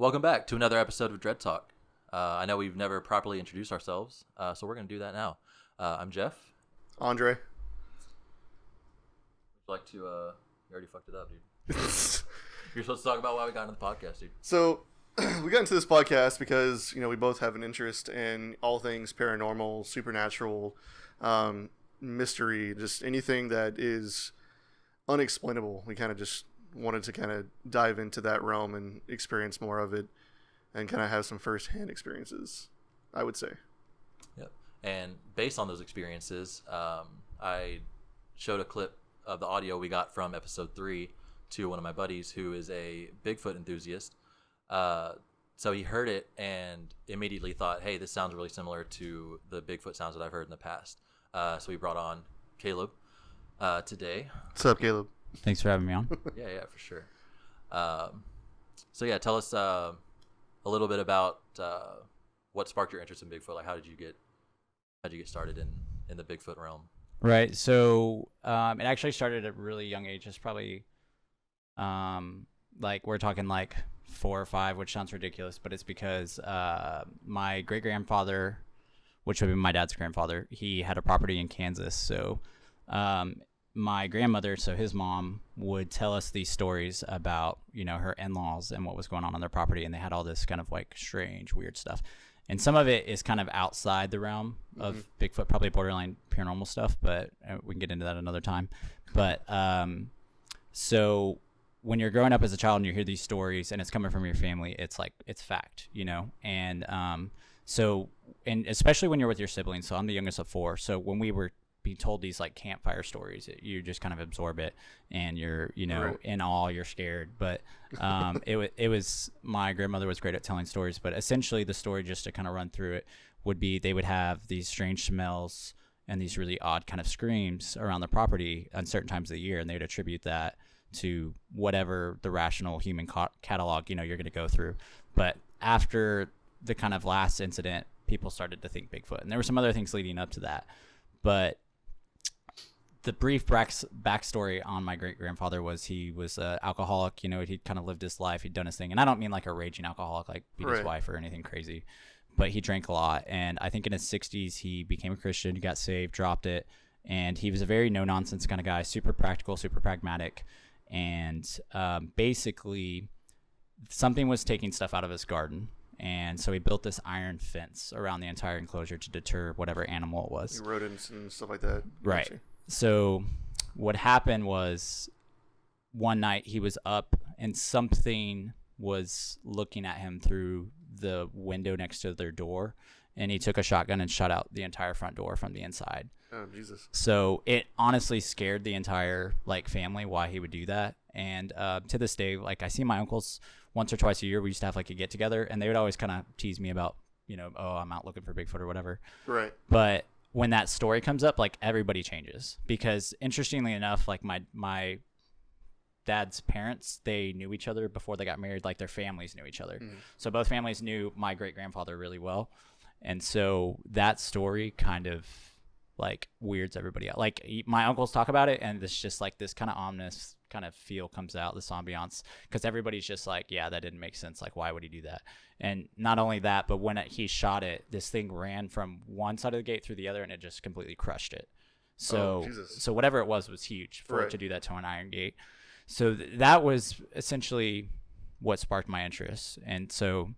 Welcome back to another episode of Dread Talk. I know we've never properly introduced ourselves, so we're going to do that now. I'm Jeff. Andre. Would you like to, you already fucked it up, dude. You're supposed to talk about why we got into the podcast, dude. So, we got into this podcast because, we both have an interest in all things paranormal, supernatural, mystery, just anything that is unexplainable. We kind of just wanted to kind of dive into that realm and experience more of it and kind of have some first-hand experiences, I would say. Yep. And based on those experiences, I showed a clip of the audio we got from episode 3 to one of my buddies who is a Bigfoot enthusiast. So he heard it and immediately thought, hey, this sounds really similar to the Bigfoot sounds that I've heard in the past. So we brought on Caleb today. What's up, Caleb? Thanks for having me on. Yeah, for sure. So yeah, tell us a little bit about what sparked your interest in Bigfoot. Like, how did you get started in the Bigfoot realm? Right. So it actually started at a really young age. It's probably like we're talking like 4 or 5, which sounds ridiculous, but it's because my great grandfather, which would be my dad's grandfather, he had a property in Kansas. So my grandmother, so his mom, would tell us these stories about, her in-laws and what was going on their property. And they had all this kind of like strange, weird stuff. And some of it is kind of outside the realm of Bigfoot, probably borderline paranormal stuff, but we can get into that another time. But so when you're growing up as a child and you hear these stories and it's coming from your family, it's like, it's fact, And so, and especially when you're with your siblings. So I'm the youngest of 4. So when we were being told these like campfire stories, you just kind of absorb it and you're, Right. in awe, you're scared. But it was, my grandmother was great at telling stories, but essentially the story, just to kind of run through it, would be they would have these strange smells and these really odd kind of screams around the property on certain times of the year. And they would attribute that to whatever the rational human catalog, you're going to go through. But after the kind of last incident, people started to think Bigfoot. And there were some other things leading up to that. But the brief backstory on my great-grandfather was he was an alcoholic. He'd kind of lived his life. He'd done his thing. And I don't mean like a raging alcoholic, like beat his wife or anything crazy. But he drank a lot. And I think in his 60s, he became a Christian. He got saved, dropped it. And he was a very no-nonsense kind of guy, super practical, super pragmatic. And basically, something was taking stuff out of his garden. And so he built this iron fence around the entire enclosure to deter whatever animal it was. Rodents and stuff like that. Right. Gotcha. So what happened was one night he was up and something was looking at him through the window next to their door. And he took a shotgun and shot out the entire front door from the inside. Oh, Jesus. So it honestly scared the entire family why he would do that. And to this day, I see my uncles once or twice a year. We used to have a get together, and they would always kind of tease me about, oh, I'm out looking for Bigfoot or whatever. Right. But when that story comes up, everybody changes, because interestingly enough, my dad's parents, they knew each other before they got married. Their families knew each other. Mm-hmm. So both families knew my great grandfather really well. And so that story kind of weirds everybody out. My uncles talk about it, and it's just this kind of ominous kind of feel comes out, this ambiance, because everybody's just yeah, that didn't make sense. Why would he do that? And not only that, but when he shot it, this thing ran from one side of the gate through the other, and it just completely crushed it. So, so whatever it was huge for it to do that to an iron gate. So that was essentially what sparked my interest. And so,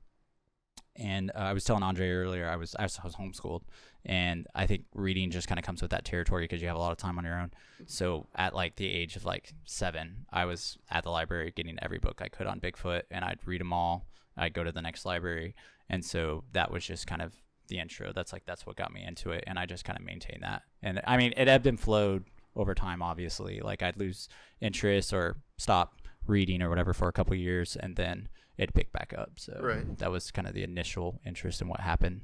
I was telling Andre earlier, I was homeschooled, and I think reading just kind of comes with that territory because you have a lot of time on your own. So at the age of 7, I was at the library getting every book I could on Bigfoot, and I'd read them all. I'd go to the next library. And so that was just kind of the intro. That's what got me into it. And I just kind of maintained that. And I mean, it ebbed and flowed over time, obviously. I'd lose interest or stop reading or whatever for a couple of years, and then it picked back up. So that was kind of the initial interest in what happened.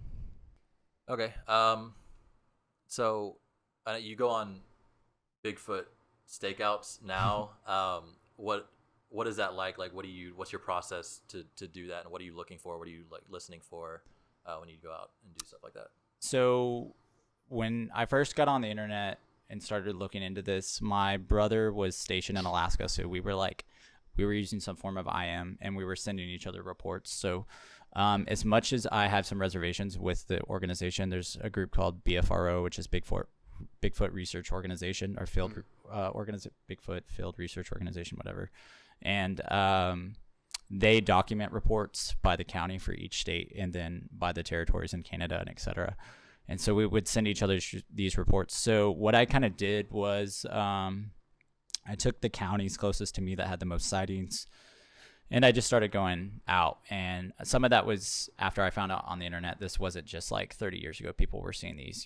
Okay. So you go on Bigfoot stakeouts now. What is that like? What's your process to do that? And what are you looking for? What are you listening for when you go out and do stuff like that? So when I first got on the internet and started looking into this, my brother was stationed in Alaska. So we were we were using some form of IM, and we were sending each other reports. So as much as I have some reservations with the organization, there's a group called BFRO, which is Bigfoot Research Organization, or Bigfoot Field Research Organization, whatever. And they document reports by the county for each state, and then by the territories in Canada, and et cetera. And so we would send each other these reports. So what I kind of did was I took the counties closest to me that had the most sightings, and I just started going out. And some of that was after I found out on the internet, this wasn't just like 30 years ago. People were seeing these,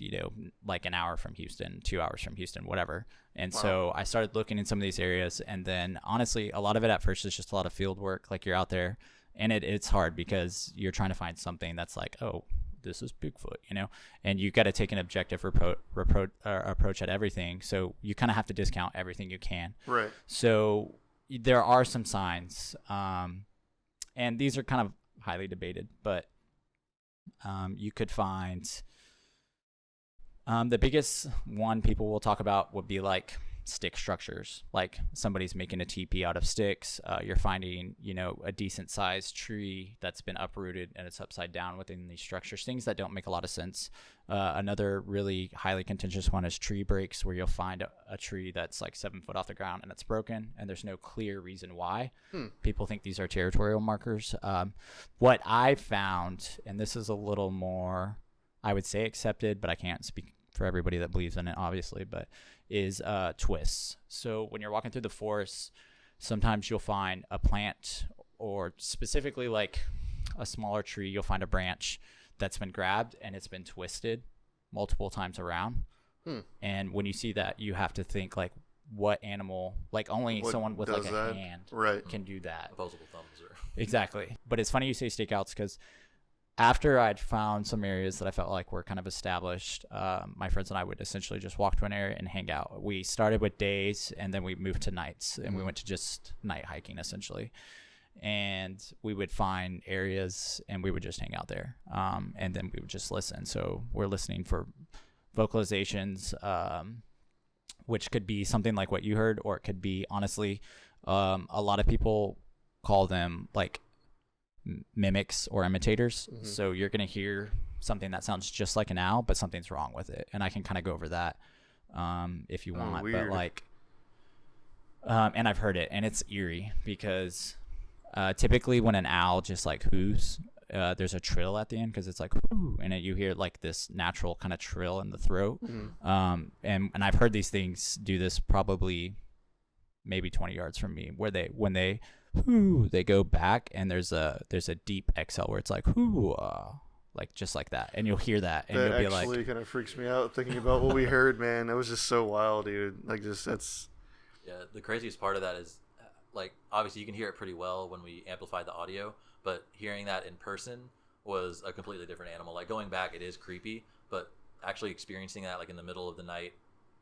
like an hour from Houston, 2 hours from Houston, whatever. And so I started looking in some of these areas. And then honestly, a lot of it at first is just a lot of field work. Like, you're out there, and it's hard because you're trying to find something that's like, oh, this is Bigfoot, and you got to take an objective approach at everything. So you kind of have to discount everything you can. Right. So there are some signs, and these are kind of highly debated, but you could find the biggest one people will talk about would be like stick structures, like somebody's making a teepee out of sticks. You're finding, a decent sized tree that's been uprooted and it's upside down within these structures, things that don't make a lot of sense. Another really highly contentious one is tree breaks, where you'll find a tree that's like 7 foot off the ground and it's broken, and there's no clear reason why. People think these are territorial markers. What I found, and this is a little more, I would say, accepted, but I can't speak for everybody that believes in it, obviously, but is twists. So when you're walking through the forest, sometimes you'll find a plant, or specifically like a smaller tree, you'll find a branch that's been grabbed and it's been twisted multiple times around. And when you see that, you have to think like, what animal, like only someone with like a hand can do that. Opposable thumbs. Exactly. But it's funny you say stakeouts, because after I'd found some areas that I felt like were kind of established, my friends and I would essentially just walk to an area and hang out. We started with days, and then we moved to nights, and we went to just night hiking essentially. And we would find areas and we would just hang out there. And then we would just listen. So we're listening for vocalizations, which could be something like what you heard, or it could be, honestly, a lot of people call them like mimics or imitators. So you're going to hear something that sounds just like an owl, but something's wrong with it. And I can kind of go over that if you want. Weird. But like, and I've heard it, and it's eerie because typically when an owl just like hoos, there's a trill at the end, because it's like whoo, and you hear like this natural kind of trill in the throat. And I've heard these things do this probably maybe 20 yards from me, where when they whoo, they go back, and there's a deep exhale where it's like whoo, like just like that, and you'll hear that, and you'll be like, actually kind of freaks me out thinking about what we heard, man. That was just so wild, dude. Like, just that's. Yeah, the craziest part of that is, like, obviously you can hear it pretty well when we amplify the audio, but hearing that in person was a completely different animal. Like, going back, it is creepy, but actually experiencing that like in the middle of the night,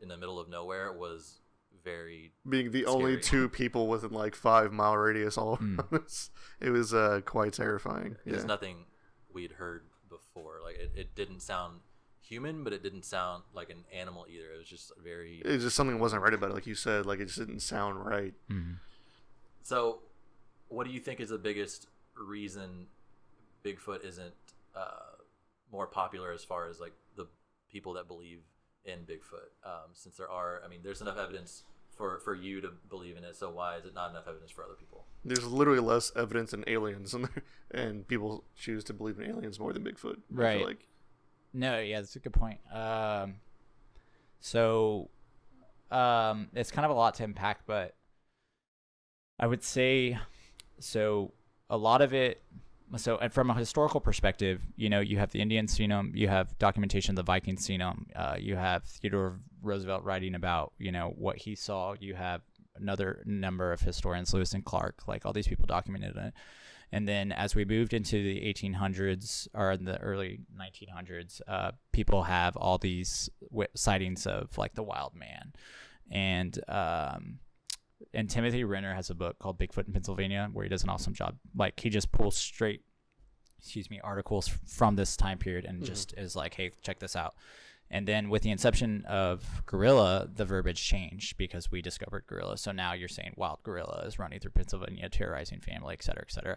in the middle of nowhere, was very being the scary. only two people within like 5 mile radius all around us. It was quite terrifying. There's nothing we'd heard before. Like, it didn't sound human, but it didn't sound like an animal either. It was just very. It's just something wasn't right about it, like you said. Like, it just didn't sound right. So, what do you think is the biggest reason Bigfoot isn't more popular as far as like the people that believe in Bigfoot? Since there's enough evidence for you to believe in it, so why is it not enough evidence for other people? There's literally less evidence in aliens, and people choose to believe in aliens more than Bigfoot. Right. I feel like. No, yeah, that's a good point. So it's kind of a lot to unpack, but I would say, so a lot of it, so and from a historical perspective, you have the Indians seen them, you have documentation of the Vikings seen them, you have Theodore Roosevelt writing about, what he saw, you have another number of historians, Lewis and Clark, like all these people documented it. And then as we moved into the 1800s or in the early 1900s, people have all these sightings of like the wild man. And Timothy Renner has a book called Bigfoot in Pennsylvania, where he does an awesome job. Like, he just pulls articles from this time period and just is like, hey, check this out. And then with the inception of gorilla, the verbiage changed because we discovered gorilla. So now you're saying wild gorilla is running through Pennsylvania, terrorizing family, et cetera, et cetera.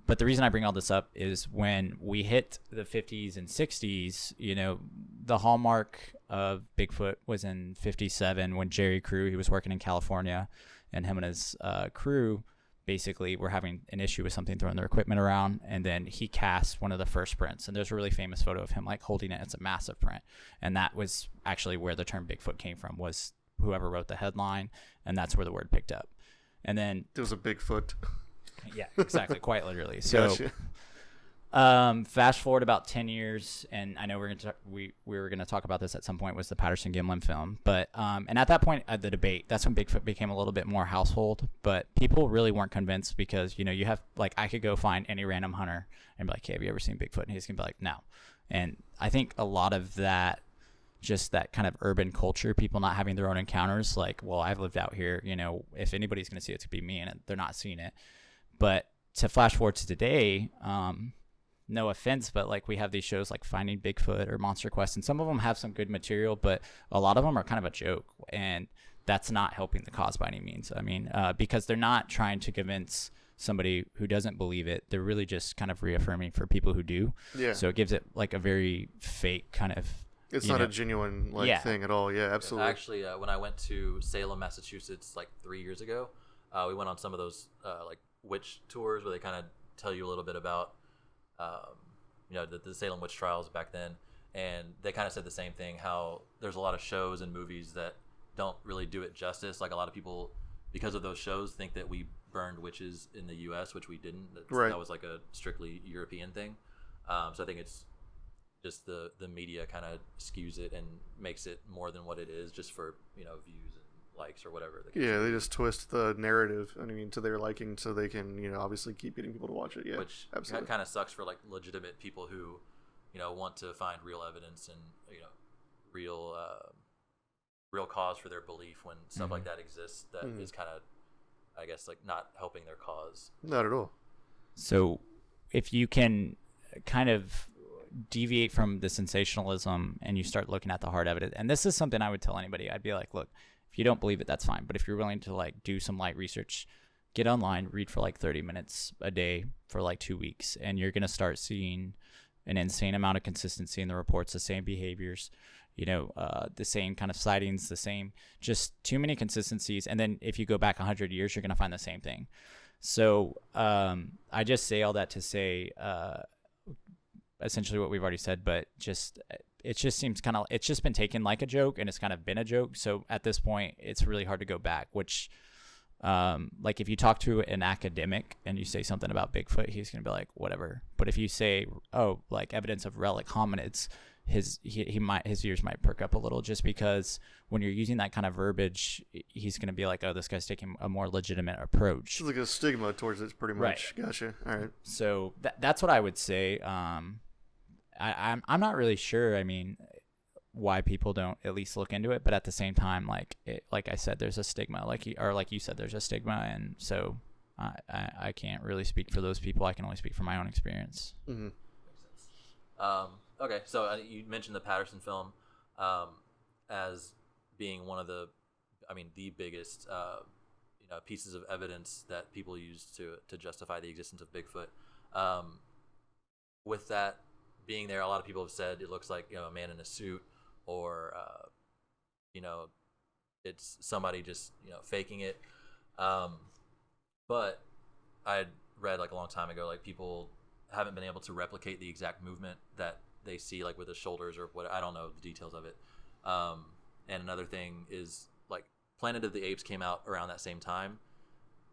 But the reason I bring all this up is when we hit the 50s and 60s, you know, the hallmark of Bigfoot was in 57 when Jerry Crew, he was working in California, and him and his crew basically were having an issue with something throwing their equipment around, and then he cast one of the first prints, and there's a really famous photo of him like holding it. It's a massive print, and that was actually where the term Bigfoot came from, was whoever wrote the headline, and that's where the word picked up. And then It was a Bigfoot. yeah, exactly, quite literally. So Gotcha. fast forward about 10 years, and I know we were going to talk about this at some point, was the Patterson Gimlin film. But and at that point at the debate, that's when Bigfoot became a little bit more household, but people really weren't convinced because, you know, you have, like, I could go find any random hunter and be like, hey, have you ever seen Bigfoot? And he's going to be like, no. And I think a lot of that, just that kind of urban culture, people not having their own encounters, like, well, I've lived out here, you know, if anybody's going to see it, it's going to be me, and they're not seeing it. But to flash forward to today, no offense, but like we have these shows like Finding Bigfoot or Monster Quest, and some of them have some good material, but a lot of them are kind of a joke, and that's not helping the cause by any means. I mean, because they're not trying to convince somebody who doesn't believe it. They're really just kind of reaffirming for people who do. Yeah. So it gives it like a very fake kind of. It's not a genuine thing at all. Yeah, absolutely. Actually, when I went to Salem, Massachusetts, like 3 years ago, we went on some of those like witch tours where they kind of tell you a little bit about you know, the Salem witch trials back then, and they kind of said the same thing, how there's a lot of shows and movies that don't really do it justice. Like, a lot of people, because of those shows, think that we burned witches in the U.S., which we didn't. That was like a strictly European thing. So I think it's just the media kind of skews it and makes it more than what it is, just for, you know, views and likes or whatever. Yeah, they just twist the narrative, I mean, to their liking, so they can, you know, obviously keep getting people to watch it. Yeah, which absolutely. Kind of sucks for like legitimate people who, you know, want to find real evidence and, you know, real cause for their belief when stuff like that exists. That is kind of, I guess, like not helping their cause. Not at all. So if you can kind of deviate from the sensationalism and you start looking at the hard evidence, and this is something I would tell anybody, I'd be like, look, if you don't believe it, that's fine. But if you're willing to like do some light research, get online, read for like 30 minutes a day for like 2 weeks, and you're going to start seeing an insane amount of consistency in the reports, the same behaviors, you know, the same kind of sightings, the same, just too many consistencies. And then if you go back 100 years, you're going to find the same thing. So I just say all that to say essentially what we've already said, but just it just seems kind of, it's just been taken like a joke, and it's kind of been a joke. So at this point, it's really hard to go back, which like if you talk to an academic and you say something about Bigfoot, he's going to be like, whatever. But if you say, oh, like evidence of relic hominids, his ears might perk up a little, just because when you're using that kind of verbiage, he's going to be like, oh, this guy's taking a more legitimate approach. It's like a stigma towards it, pretty much. Right. Gotcha. All right. So that's what I would say. I'm not really sure. I mean, why people don't at least look into it, but at the same time, like I said, there's a stigma. Like you said, there's a stigma, and so I can't really speak for those people. I can only speak from my own experience. Mm-hmm. Makes sense. Okay, so you mentioned the Patterson film as being one of the biggest pieces of evidence that people use to justify the existence of Bigfoot. With that being there, a lot of people have said it looks like, you know, a man in a suit, or it's somebody just, you know, faking it. But I had read like a long time ago, like people haven't been able to replicate the exact movement that they see, like with the shoulders or what, I don't know the details of it. And another thing is, like, Planet of the Apes came out around that same time,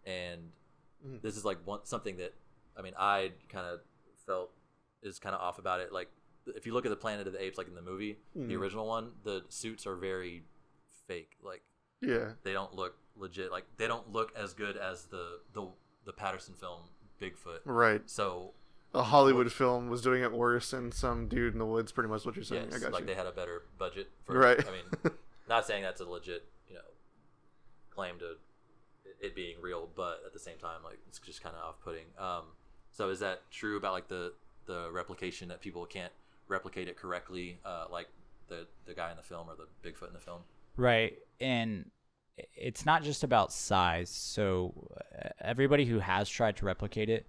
and this is like something that I kind of felt is kind of off about it. Like, if you look at the Planet of the Apes, like in the movie, the original one, the suits are very fake. Like, yeah, they don't look legit. Like, they don't look as good as the Patterson film Bigfoot. Right. So a Hollywood film was doing it worse than some dude in the woods, pretty much what you're saying. Yes, I got like you. they had a better budget for right. Not saying that's a legit, you know, claim to it being real, but at the same time, like, it's just kind of off-putting. So is that true about like the replication, that people can't replicate it correctly, like the guy in the film or the Bigfoot in the film. Right. And it's not just about size. So everybody who has tried to replicate it,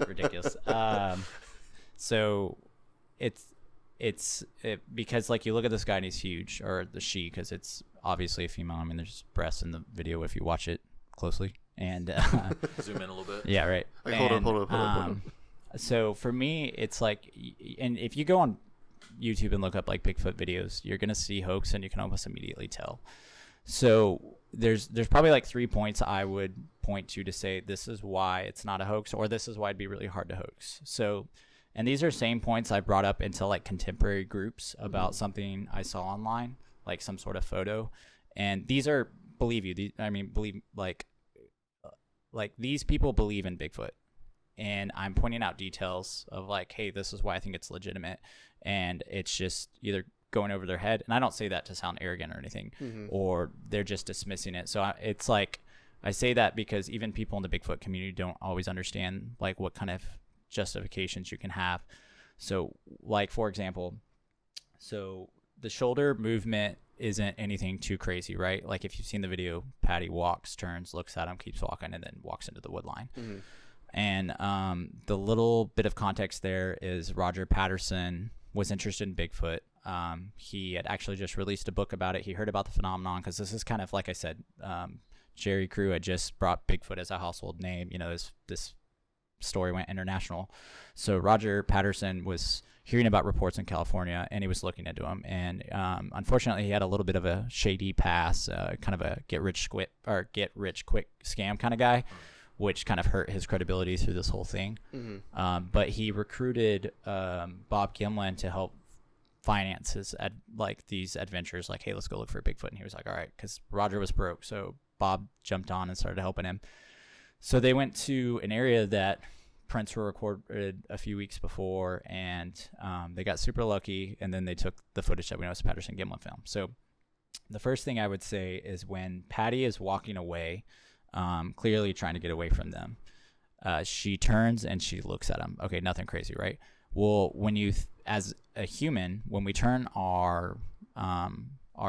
ridiculous. So it's because like you look at this guy and he's huge, or the she, because it's obviously a female. I mean, there's breasts in the video if you watch it closely. And zoom in a little bit. Yeah, right. Like, hold up. So for me, it's like, and if you go on YouTube and look up like Bigfoot videos, you're gonna see hoax, and you can almost immediately tell. So there's probably like 3 points I would point to say this is why it's not a hoax, or this is why it'd be really hard to hoax. So, and these are same points I brought up into like contemporary groups about something I saw online, like some sort of photo, and these are these people believe in Bigfoot, and I'm pointing out details of like, hey, this is why I think it's legitimate, and it's just either going over their head, and I don't say that to sound arrogant or anything, or they're just dismissing it. So it's like, I say that because even people in the Bigfoot community don't always understand like what kind of justifications you can have. So like, for example, so the shoulder movement isn't anything too crazy, right? Like if you've seen the video, Patty walks, turns, looks at him, keeps walking, and then walks into the wood line. And the little bit of context there is Roger Patterson was interested in Bigfoot. He had actually just released a book about it. He heard about the phenomenon because this is kind of, like I said, Jerry Crew had just brought Bigfoot as a household name. You know, this story went international. So Roger Patterson was hearing about reports in California, and he was looking into them. And unfortunately, he had a little bit of a shady past, kind of a get rich quick scam kind of guy, which kind of hurt his credibility through this whole thing. But he recruited Bob Gimlin to help finance his these adventures. Like, hey, let's go look for Bigfoot. And he was like, all right, because Roger was broke, so Bob jumped on and started helping him. So they went to an area that prints were recorded a few weeks before, and they got super lucky, and then they took the footage that we know is Patterson Gimlin film. So the first thing I would say is when Patty is walking away, clearly trying to get away from them, she turns and she looks at him. Okay, nothing crazy, right? Well, when you as a human, when we turn our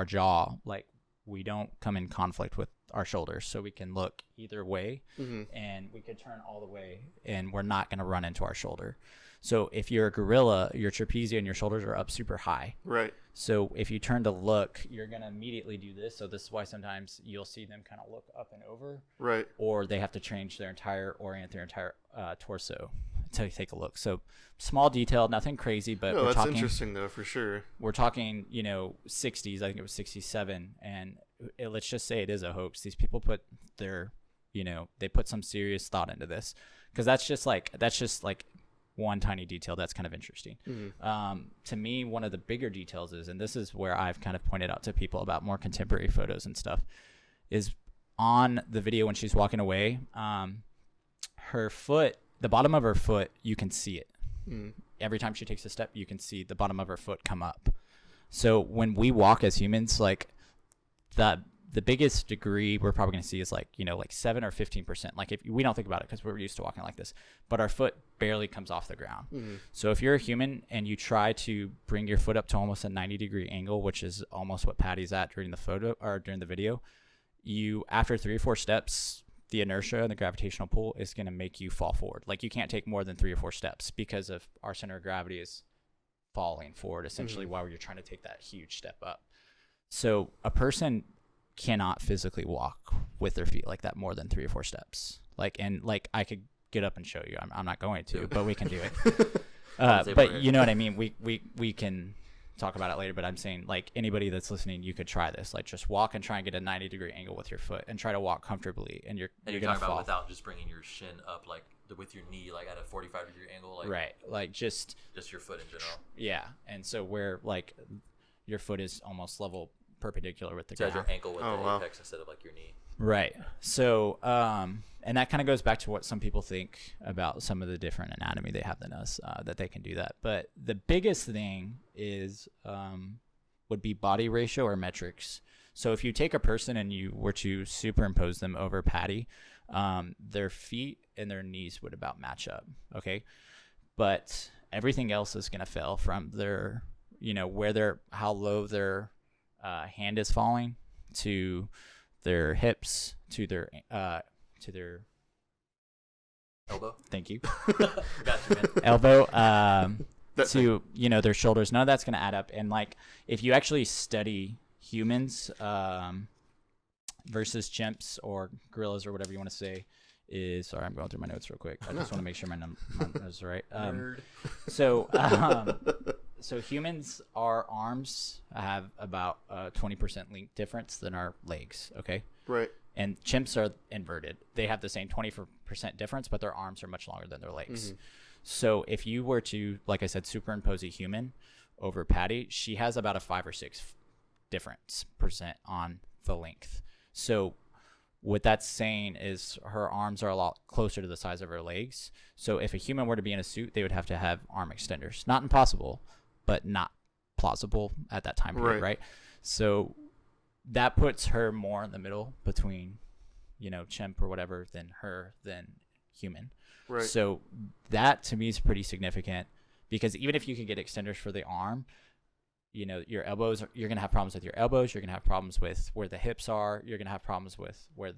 jaw, like, we don't come in conflict with our shoulders, so we can look either way, and we could turn all the way, and we're not going to run into our shoulder. So if you're a gorilla, your trapezia and your shoulders are up super high. Right. So if you turn to look, you're going to immediately do this. So this is why sometimes you'll see them kind of look up and over. Right. Or they have to change orient their entire torso to take a look. So small detail, nothing crazy, but no, that's interesting though, for sure. We're talking, 60s, I think it was 67, and let's just say it is a hoax. These people put their, they put some serious thought into this, because that's just like one tiny detail that's kind of interesting. To me, one of the bigger details is, and this is where I've kind of pointed out to people about more contemporary photos and stuff, is on the video when she's walking away, her foot, the bottom of her foot, you can see it. Every time she takes a step, you can see the bottom of her foot come up. So when we walk as humans, like, the biggest degree we're probably going to see is like 7 or 15%. Like, if we don't think about it because we're used to walking like this, but our foot barely comes off the ground. So if you're a human and you try to bring your foot up to almost a 90-degree angle, which is almost what Patty's at during the photo or during the video, you, after 3 or 4 steps, the inertia and the gravitational pull is going to make you fall forward. Like, you can't take more than 3 or 4 steps because of our center of gravity is falling forward, essentially, while you're trying to take that huge step up. So a person cannot physically walk with their feet like that more than 3 or 4 steps. Like, and like, I could get up and show you. I'm not going to, but we can do it. But you know what I mean? We can talk about it later, but I'm saying, like, anybody that's listening, you could try this. Like, just walk and try and get a 90-degree angle with your foot and try to walk comfortably, and you're talking gonna fall. about without just bringing your shin up, like, with your knee, like, at a 45-degree angle, like, right, like just your foot in general. Yeah. And so where, like, your foot is almost level perpendicular with the ground. Your ankle with the apex instead of, like, your knee. Right. So and that kind of goes back to what some people think about some of the different anatomy they have than us, that they can do that. But the biggest thing is would be body ratio or metrics. So if you take a person and you were to superimpose them over Patty, their feet and their knees would about match up. Okay. But everything else is going to fail, from their how low their hand is falling, to their hips, to their elbow. Thank you. Got you, man. Elbow. To their shoulders. None of that's going to add up. And like, if you actually study humans versus chimps or gorillas or whatever you want to say, sorry, I'm going through my notes real quick. I just want to make sure my notes are right. So humans, our arms have about a 20% length difference than our legs. Okay. Right. And chimps are inverted. They have the same 20% difference, but their arms are much longer than their legs. Mm-hmm. So if you were to, like I said, superimpose a human over Patty, she has about a 5 or 6 difference percent on the length. So what that's saying is her arms are a lot closer to the size of her legs. So if a human were to be in a suit, they would have to have arm extenders. Not impossible, but not plausible at that time period, right? So that puts her more in the middle between, chimp or whatever than human. Right. So that to me is pretty significant, because even if you can get extenders for the arm, your elbows, you're going to have problems with your elbows. You're going to have problems with where the hips are. You're going to have problems with where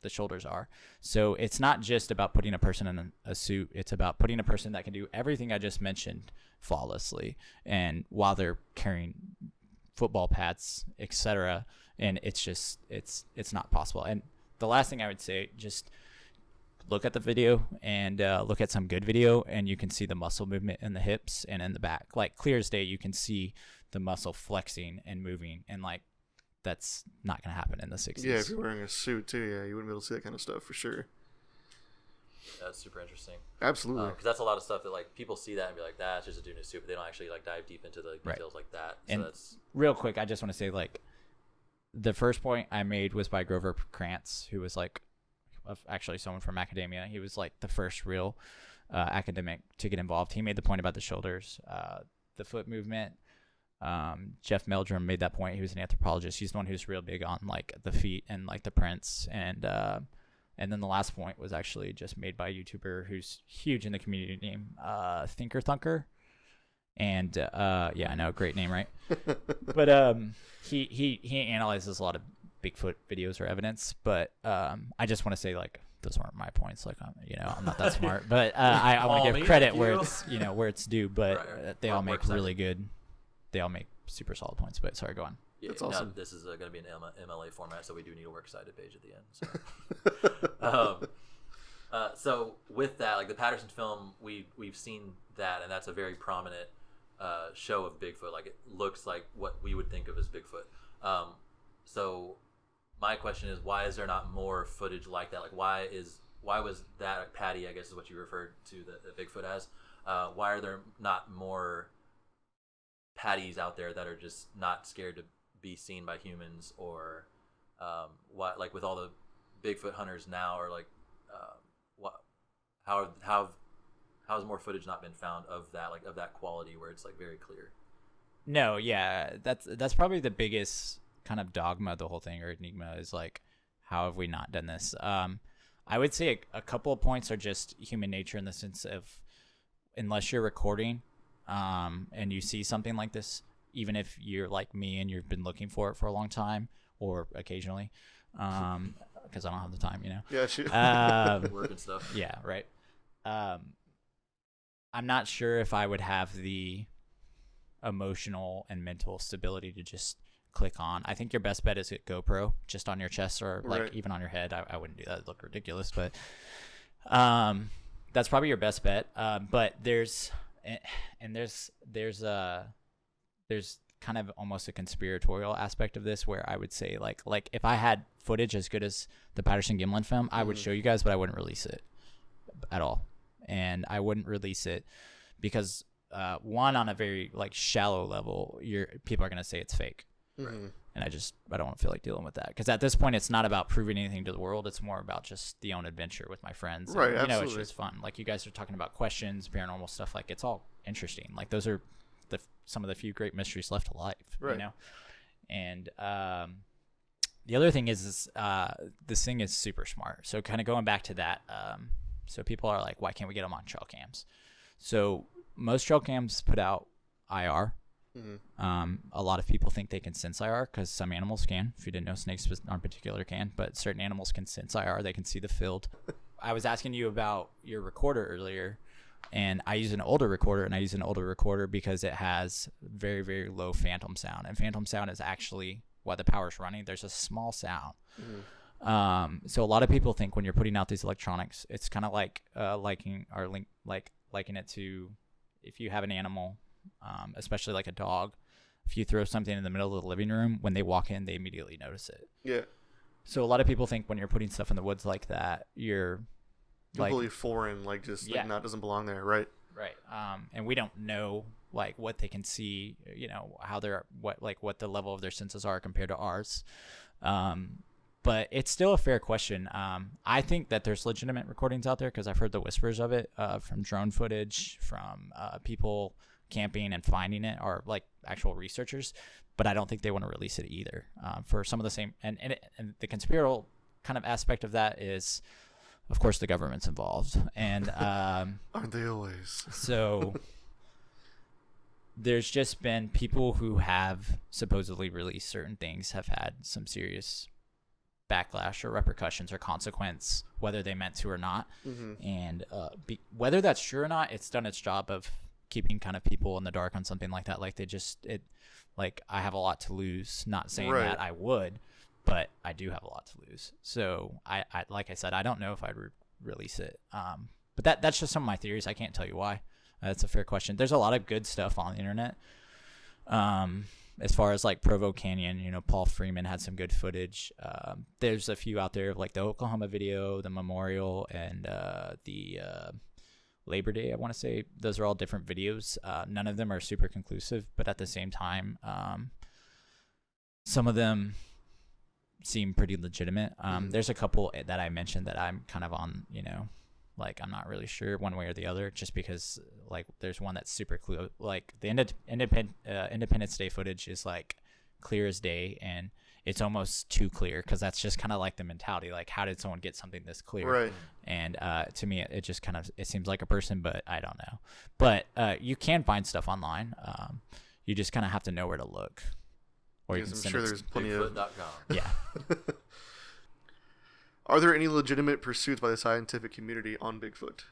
the shoulders are. So it's not just about putting a person in a suit. It's about putting a person that can do everything I just mentioned flawlessly, and while they're carrying football pads, etc. And it's just, it's not possible. And the last thing I would say, just look at the video and look at some good video, and you can see the muscle movement in the hips and in the back. Like clear as day, you can see the muscle flexing and moving, and like that's not going to happen in the 60s. Yeah, if you're wearing a suit too, you wouldn't be able to see that kind of stuff for sure. That's super interesting. Absolutely. Because that's a lot of stuff that like people see that and be like, that's just a dude in a suit, but they don't actually like dive deep into the details like that. So and that's real quick, I just want to say, like, the first point I made was by Grover Krantz, who was like actually someone from academia. He was like the first real academic to get involved. He made the point about the shoulders, the foot movement. Jeff Meldrum made that point. He was an anthropologist. He's the one who's real big on like the feet and like the prints. And then the last point was actually just made by a YouTuber who's huge in the community, named Thinker Thunker. And yeah, I know, great name, right? But he analyzes a lot of Bigfoot videos or evidence. But I just want to say, like, those weren't my points. Like, I'm not that smart. But I want to give credit where it's where it's due. But they all make really good. They all make super solid points. But sorry, go on. Yeah, that's awesome. This is going to be an MLA format, so we do need a works cited page at the end. So, so with that, like the Patterson film, we've seen that, and that's a very prominent show of Bigfoot. Like it looks like what we would think of as Bigfoot. So my question is, why is there not more footage like that? Like why was that Patty, I guess is what you referred to the Bigfoot as? Why are there not more Patties out there that are just not scared to be seen by humans, or what, like with all the Bigfoot hunters now, or like how has more footage not been found of that, like of that quality where it's like very clear? No, yeah, that's probably the biggest kind of dogma of the whole thing, or enigma, is like, how have we not done this? I would say a couple of points are just human nature, in the sense of, unless you're recording and you see something like this, even if you're like me and you've been looking for it for a long time, or occasionally, because I don't have the time, Yeah, shoot. Work and stuff. Yeah, right. I'm not sure if I would have the emotional and mental stability to just click on. I think your best bet is a GoPro just on your chest, or like even on your head. I wouldn't do that. It'd look ridiculous, but that's probably your best bet. But there's kind of almost a conspiratorial aspect of this, where I would say like if I had footage as good as the Patterson-Gimlin film, I would show you guys, but I wouldn't release it at all. And I wouldn't release it because one, on a very like shallow level, people are going to say it's fake. Mm-hmm. And I don't want to feel like dealing with that, because at this point it's not about proving anything to the world. It's more about just the own adventure with my friends. Right. And, absolutely. It's just fun. Like, you guys are talking about questions, paranormal stuff. Like, it's all interesting. Like, those are some of the few great mysteries left alive. Right. And the other thing is this thing is super smart. So kind of going back to that, so people are like, why can't we get them on trail cams? So most trail cams put out IR, A lot of people think they can sense IR because some animals can. If you didn't know, snakes in particular can, but certain animals can sense IR. They can see the field. I was asking you about your recorder earlier, and I use an older recorder, because it has very, very low phantom sound. And phantom sound is actually, while the power's running, there's a small sound. So a lot of people think when you're putting out these electronics, it's kind of like liking it to if you have an animal, especially like a dog. If you throw something in the middle of the living room, when they walk in, they immediately notice it. Yeah. So a lot of people think when you're putting stuff in the woods like that, you're completely foreign, like just like not doesn't belong there, right? Right. And we don't know like what they can see, how they're what the level of their senses are compared to ours. But it's still a fair question. I think that there's legitimate recordings out there because I've heard the whispers of it from drone footage, from people camping and finding it, or like actual researchers. But I don't think they want to release it either for some of the same. And the conspiratorial kind of aspect of that is, of course, the government's involved. And aren't they always? So there's just been people who have supposedly released certain things have had some serious backlash or repercussions or consequence, whether they meant to or not. And whether that's true or not, it's done its job of keeping kind of people in the dark on something like that. Like I have a lot to lose, not saying that I would, but I do have a lot to lose. So I like I said, I don't know if I'd release it. But that's just some of my theories. I can't tell you why. That's a fair question. There's a lot of good stuff on the internet. As far as like Provo Canyon, Paul Freeman had some good footage. There's a few out there of like the Oklahoma video, the memorial, and the Labor Day, I want to say. Those are all different videos. None of them are super conclusive, but at the same time, some of them seem pretty legitimate. There's a couple that I mentioned that I'm kind of on, like I'm not really sure one way or the other, just because like there's one that's super clear. Like the Independence Day footage is like clear as day, and it's almost too clear because that's just kind of like the mentality. Like, how did someone get something this clear? Right. And to me, it just kind of, it seems like a person, but I don't know. But you can find stuff online. You just kind of have to know where to look. Or you can I'm sure there's plenty of. Bigfoot.com. Yeah. Are there any legitimate pursuits by the scientific community on Bigfoot?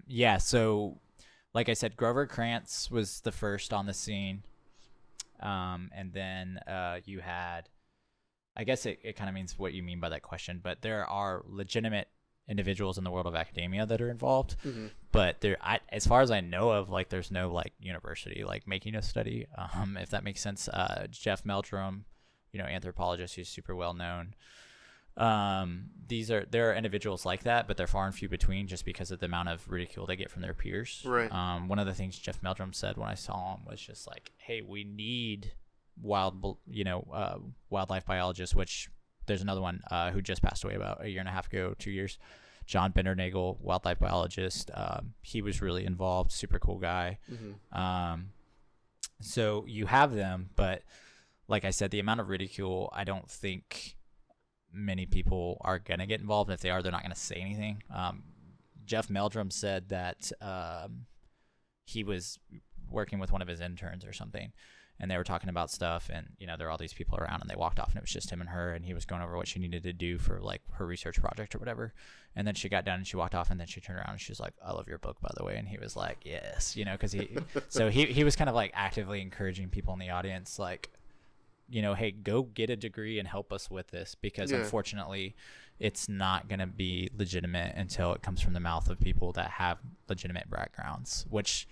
Yeah. So, like I said, Grover Krantz was the first on the scene. And then you had, I guess it kind of means what you mean by that question, but there are legitimate individuals in the world of academia that are involved. But as far as I know of, like, there's no like university like making a study, if that makes sense. Jeff Meldrum, anthropologist, who's super well known. There are individuals like that, but they're far and few between just because of the amount of ridicule they get from their peers. Right. One of the things Jeff Meldrum said when I saw him was just like, hey, we need wildlife biologists, which there's another one who just passed away about a year and a half ago, 2 years, John Bendernagel, wildlife biologist. He was really involved, super cool guy. So you have them, but like I said, the amount of ridicule, I don't think many people are going to get involved. If they are, they're not going to say anything. Jeff Meldrum said that he was working with one of his interns or something, and they were talking about stuff, and there were all these people around, and they walked off, and it was just him and her, and he was going over what she needed to do for like her research project or whatever. And then she got done and she walked off, and then she turned around and she was like, I love your book, by the way. And he was like, yes, because he was kind of like actively encouraging people in the audience, like, hey, go get a degree and help us with this, because unfortunately it's not going to be legitimate until it comes from the mouth of people that have legitimate backgrounds, which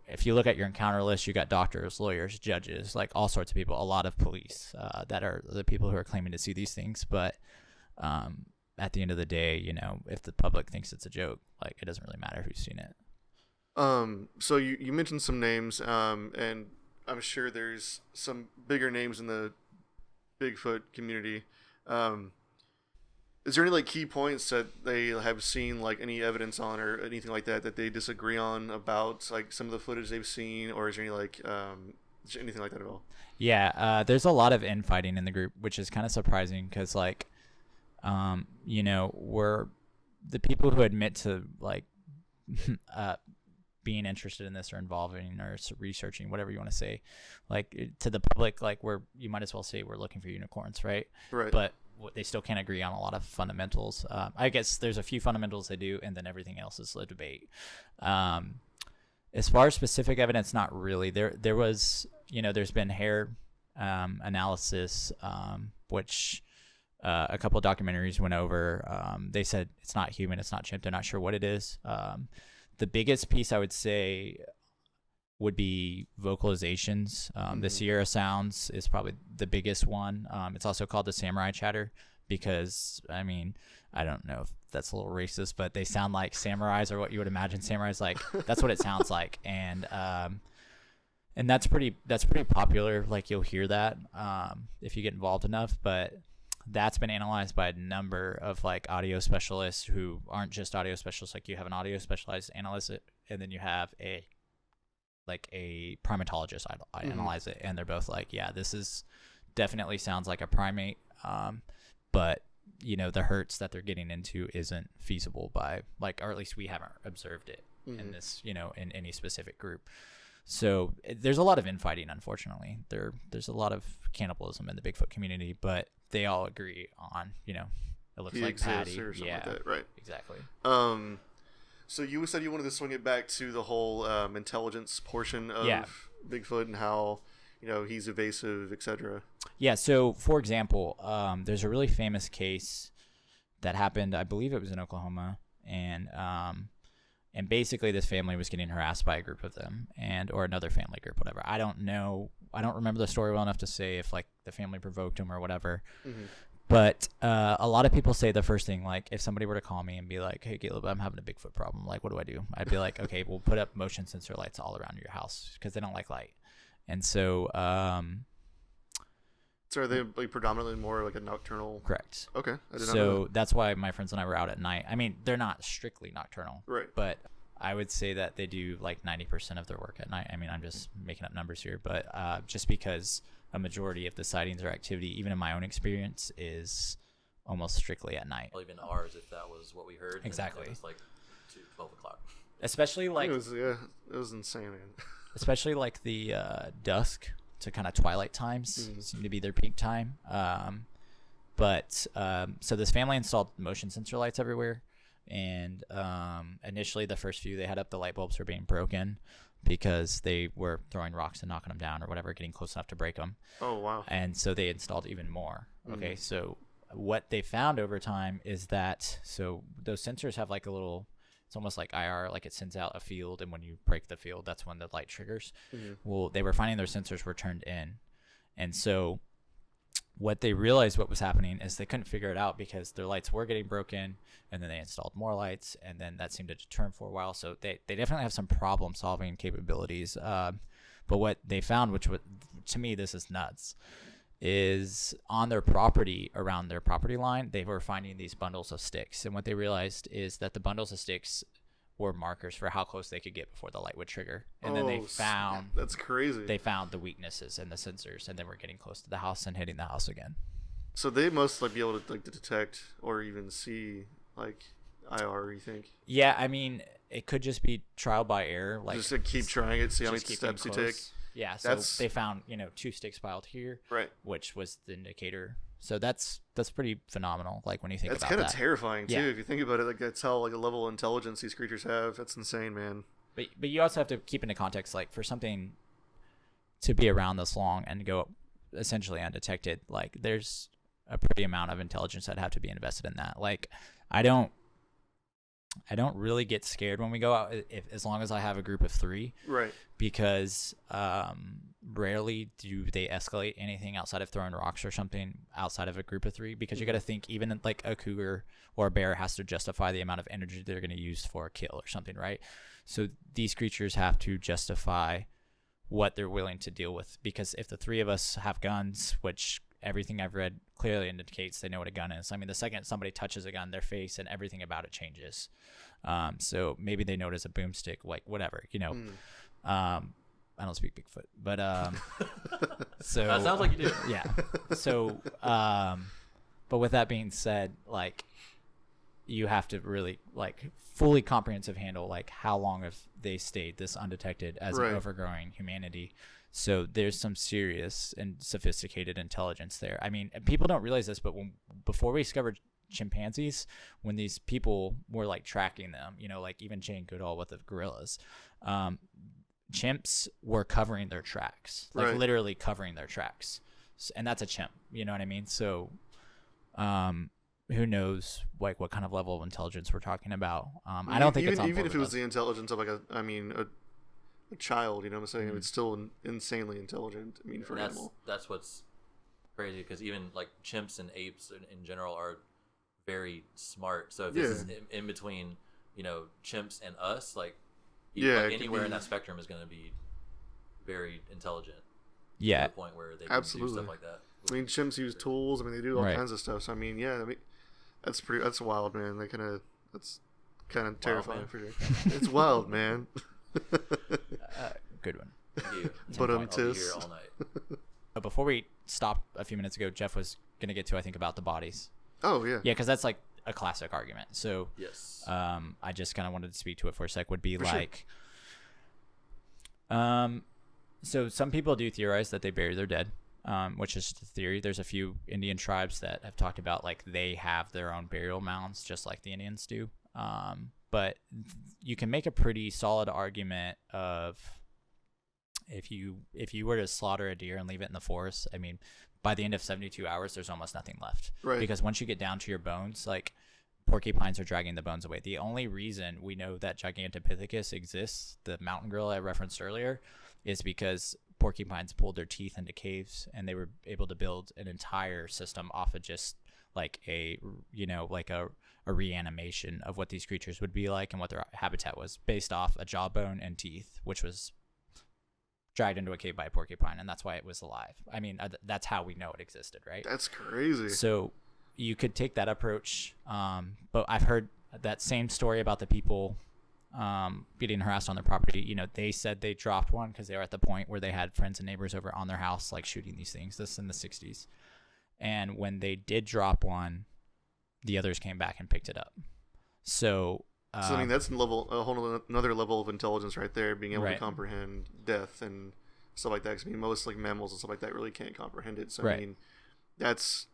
if you look at your encounter list, you got doctors, lawyers, judges, like all sorts of people, a lot of police that are the people who are claiming to see these things. But at the end of the day, if the public thinks it's a joke, like it doesn't really matter who's seen it. So you mentioned some names, and I'm sure there's some bigger names in the Bigfoot community. Is there any like key points that they have seen like any evidence on or anything like that they disagree on about like some of the footage they've seen, or is there any like anything like that at all? Yeah, there's a lot of infighting in the group, which is kind of surprising because like, we're the people who admit to like being interested in this or involving or researching, whatever you want to say, like to the public, like you might as well say we're looking for unicorns, right? Right. But they still can't agree on a lot of fundamentals. I guess there's a few fundamentals they do, and then everything else is a debate. As far as specific evidence, not really. There was, there's been hair analysis, which a couple of documentaries went over. They said it's not human, it's not chimp. They're not sure what it is. The biggest piece I would say would be vocalizations. The Sierra sounds is probably the biggest one. It's also called the samurai chatter because, I mean, I don't know if that's a little racist, but they sound like samurais or what you would imagine samurais like. That's what it sounds like. And that's pretty popular. Like you'll hear that if you get involved enough, but that's been analyzed by a number of like audio specialists who aren't just audio specialists. Like you have an audio specialized analyst it, and then you have a primatologist analyze it, and they're both like, yeah, this is definitely sounds like a primate, but the hertz that they're getting into isn't feasible by or at least we haven't observed it in this, in any specific group. So there's a lot of infighting, unfortunately. There's a lot of cannibalism in the Bigfoot community, but they all agree on, it looks like Patty. Or something like that, right? Exactly. So you said you wanted to swing it back to the whole intelligence portion of Bigfoot and how, he's evasive, etc. Yeah. So, for example, there's a really famous case that happened. I believe it was in Oklahoma, and basically this family was getting harassed by a group of them, or another family group, whatever. I don't know. I don't remember the story well enough to say if like the family provoked him or whatever. But a lot of people say the first thing, like if somebody were to call me and be like, "Hey, Caleb, I'm having a Bigfoot problem. Like, what do I do?" I'd be like, "Okay, we'll put up motion sensor lights all around your house because they don't like light." And so, so are they like predominantly more like a nocturnal? Correct. Okay. I did not know So that. that's why my friends and I were out at night. I mean, they're not strictly nocturnal, Right. But I would say that they do like 90% of their work at night. I mean, I'm just making up numbers here, but just because a majority of the sightings or activity, even in my own experience, is almost strictly at night. Well, even ours, if that was what we heard. Exactly. It was like 12 o'clock. Especially like it was insane, man. especially like the dusk to kind of twilight times seem to be their peak time. So this family installed motion sensor lights everywhere. And initially the first few they had up, the light bulbs were being broken because they were throwing rocks and knocking them down or whatever, getting close enough to break them. Oh, wow. And so they installed even more. Okay, so what they found over time is that, so those sensors have like a little, it's almost like IR, like it sends out a field, and when you break the field, that's when the light triggers. Well, they were finding their sensors were turned in. And so what they realized what was happening is they couldn't figure it out because their lights were getting broken, and then they installed more lights, and then that seemed to deter for a while. So they definitely have some problem solving capabilities. But what they found, which was, to me, this is nuts, is on their property, around their property line, they were finding these bundles of sticks. And what they realized is that the bundles of sticks were markers for how close they could get before the light would trigger. And then they found, that's crazy. They found the weaknesses in the sensors, and then we're getting close to the house and hitting the house again. So they must like be able to like to detect or even see like IR, you think? Yeah, I mean, it could just be trial by error. Like just to keep trying it, see how many just keep steps you them take. close. Yeah, so they found 2 sticks piled here, Right. which was the indicator. So that's pretty phenomenal. Like when you think That's about kind that. of terrifying too. Yeah. If you think about it, like that's how like a level of intelligence these creatures have. That's insane, man. But you also have to keep into context, like for something to be around this long and go essentially undetected, like there's a pretty amount of intelligence that have to be invested in that. Like I don't really get scared when we go out, as long as I have a group of 3, Right. because rarely do they escalate anything outside of throwing rocks or something outside of a group of 3, because you got to think even like a cougar or a bear has to justify the amount of energy they're going to use for a kill or something, right? So these creatures have to justify what they're willing to deal with, because if the 3 of us have guns, which everything I've read clearly indicates they know what a gun is. I mean, the second somebody touches a gun, their face and everything about it changes. So maybe they know it as a boomstick, like whatever, I don't speak Bigfoot, but so That sounds like you do. Yeah. So but with that being said, like you have to really like fully comprehensive handle like how long have they stayed this undetected as an overgrowing humanity. So there's some serious and sophisticated intelligence there. I mean, people don't realize this, but before we discovered chimpanzees, when these people were like tracking them, you know, like even Jane Goodall with the gorillas, chimps were covering their tracks, like literally covering their tracks. And that's a chimp, you know what I mean? So who knows like what kind of level of intelligence we're talking about. I don't think even, it's on even if it was the intelligence of like a child, you know what I'm saying? It's still insanely intelligent. I mean, for an animal. That's what's crazy, because even like chimps and apes in general are very smart. So if this is in between, you know, chimps and us, like, like anywhere in that spectrum is going to be very intelligent. Yeah. To the point where they can do stuff like that. I mean, chimps use tools. I mean, they do all kinds of stuff. So I mean, that's wild, man. That's kind of terrifying for you. It's wild, man. Good one. But I'll be here all night. Before we stopped a few minutes ago, Jeff was going to get to, I think, about the bodies. Oh, yeah. Yeah, because that's like a classic argument. So yes. I just kind of wanted to speak to it for a sec. Would be for like, so some people do theorize that they bury their dead, which is the theory. There's a few Indian tribes that have talked about like they have their own burial mounds, just like the Indians do. But you can make a pretty solid argument of if you were to slaughter a deer and leave it in the forest, I mean, by the end of 72 hours, there's almost nothing left. Right. Because once you get down to your bones, like porcupines are dragging the bones away. The only reason we know that Gigantopithecus exists, the mountain gorilla I referenced earlier, is because porcupines pulled their teeth into caves and they were able to build an entire system off of just like a reanimation of what these creatures would be like and what their habitat was, based off a jawbone and teeth, which was dragged into a cave by a porcupine, and that's why it was alive. I mean, that's how we know it existed, right? That's crazy. So you could take that approach, but I've heard that same story about the people getting harassed on their property. You know, they said they dropped one because they were at the point where they had friends and neighbors over on their house like shooting these things. This in the 60s. And when they did drop one, the others came back and picked it up. So I mean, that's a whole another level of intelligence right there, being able to comprehend death and stuff like that. 'Cause I mean, most like mammals and stuff like that really can't comprehend it. So I mean, that's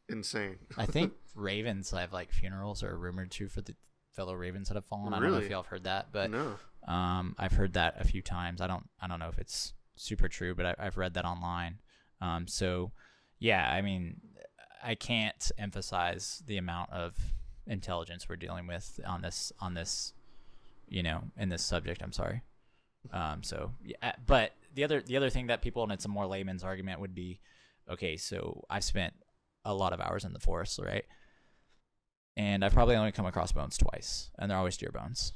insane. I think ravens have like funerals are rumored to for the fellow ravens that have fallen. I don't know if y'all have heard that, but no. I've heard that a few times. I don't know if it's super true, but I've read that online. So yeah, I mean, I can't emphasize the amount of intelligence we're dealing with on this, you know, in this subject. I'm sorry. So yeah, but the other thing that people, and it's a more layman's argument, would be, okay, so I've spent a lot of hours in the forest, right? And I've probably only come across bones twice, and they're always deer bones.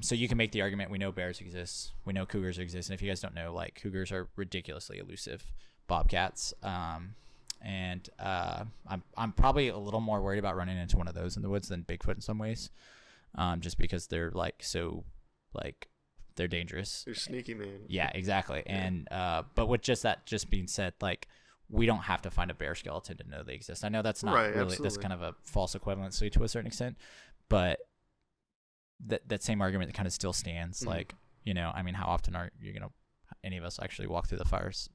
So you can make the argument, we know bears exist, we know cougars exist, and if you guys don't know, like, cougars are ridiculously elusive bobcats. And I'm probably a little more worried about running into one of those in the woods than Bigfoot in some ways, just because they're they're dangerous. They're sneaky, man. Yeah, exactly. Yeah. And but with just being said, like, we don't have to find a bear skeleton to know they exist. I know that's not really absolutely. That's kind of a false equivalency to a certain extent, but that same argument kind of still stands. Like, you know, I mean, how often are you gonna any of us actually walk through the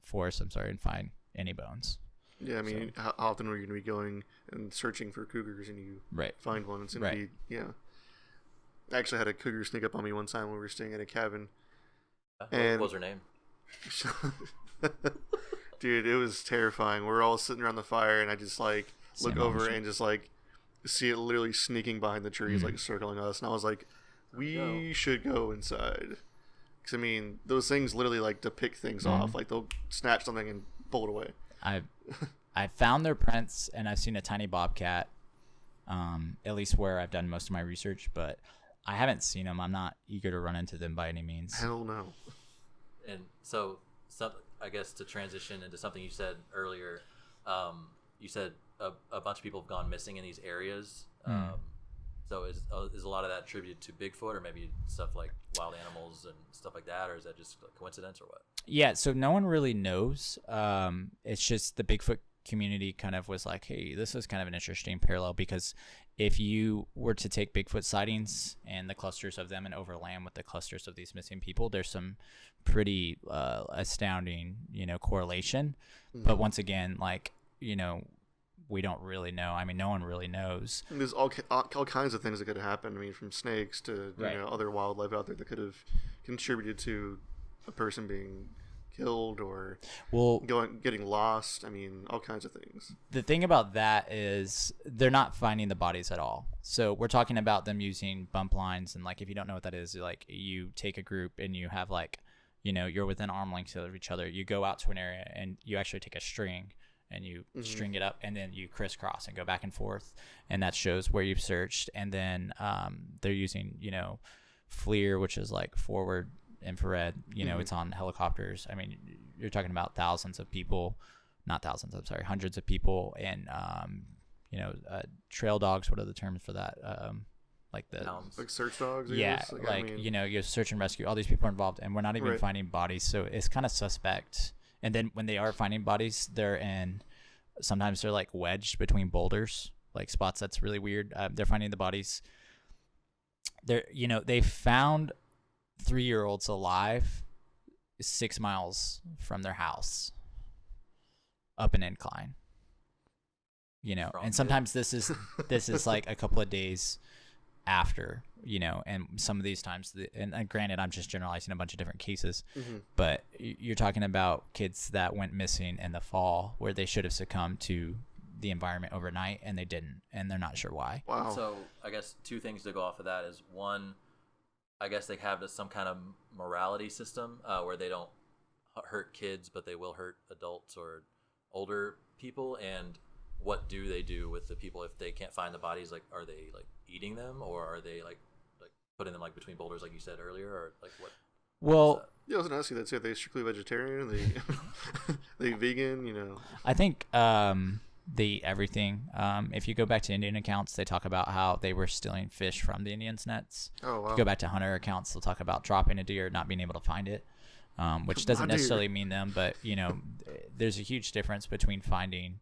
forest? And find any bones? Yeah, I mean, how often are you going to be going and searching for cougars and you find one? It's going to be, I actually had a cougar sneak up on me one time when we were staying at a cabin. What was her name? Dude, it was terrifying. We're all sitting around the fire, and I just, like, look over and just, like, see it literally sneaking behind the trees, like, circling us. And I was like, we should go inside. Because, I mean, those things literally, like, to pick things off. Like, they'll snatch something and pull it away. I've found their prints, and I've seen a tiny bobcat, at least where I've done most of my research, but I haven't seen them. I'm not eager to run into them by any means. Hell no. And so, I guess to transition into something you said earlier, you said a bunch of people have gone missing in these areas. So is a lot of that attributed to Bigfoot, or maybe stuff like wild animals and stuff like that, or is that just a coincidence or what? Yeah, so no one really knows. It's just the Bigfoot community kind of was like, hey, this is kind of an interesting parallel, because if you were to take Bigfoot sightings and the clusters of them and overlay with the clusters of these missing people, there's some pretty astounding, correlation. But once again, like, we don't really know. I mean, no one really knows. And there's all kinds of things that could happen. I mean, from snakes to other wildlife out there that could have contributed to a person being killed or getting lost. I mean, all kinds of things. The thing about that is they're not finding the bodies at all. So we're talking about them using bump lines, and like, if you don't know what that is, like, you take a group and you have like, you're within arm length of each other. You go out to an area and you actually take a string and you string it up, and then you crisscross and go back and forth, and that shows where you've searched. And then they're using FLIR, which is like forward infrared. It's on helicopters. I mean, you're talking about hundreds of people, and trail dogs. What are the terms for that? Like search dogs. Yeah, you search and rescue. All these people are involved, and we're not even finding bodies, so it's kind of suspect. And then when they are finding bodies, sometimes they're like wedged between boulders, like spots that's really weird. They're finding the bodies. They found 3-year-olds alive 6 miles from their house up an incline. And sometimes this is like a couple of days after, and some of these times, and granted, I'm just generalizing a bunch of different cases, but you're talking about kids that went missing in the fall where they should have succumbed to the environment overnight, and they didn't, and they're not sure why. Wow. So I guess 2 things to go off of that is, one, I guess they have some kind of morality system where they don't hurt kids, but they will hurt adults or older people. And what do they do with the people if they can't find the bodies? Like, are they like eating them, or are they like putting them like between boulders, like you said earlier, or like what? Well, yeah, I was gonna ask you that too. Are they strictly vegetarian? Are they vegan? I think they eat everything. If you go back to Indian accounts, they talk about how they were stealing fish from the Indians' nets. Oh wow. If you go back to hunter accounts, they'll talk about dropping a deer, not being able to find it, which doesn't necessarily mean them, but there's a huge difference between finding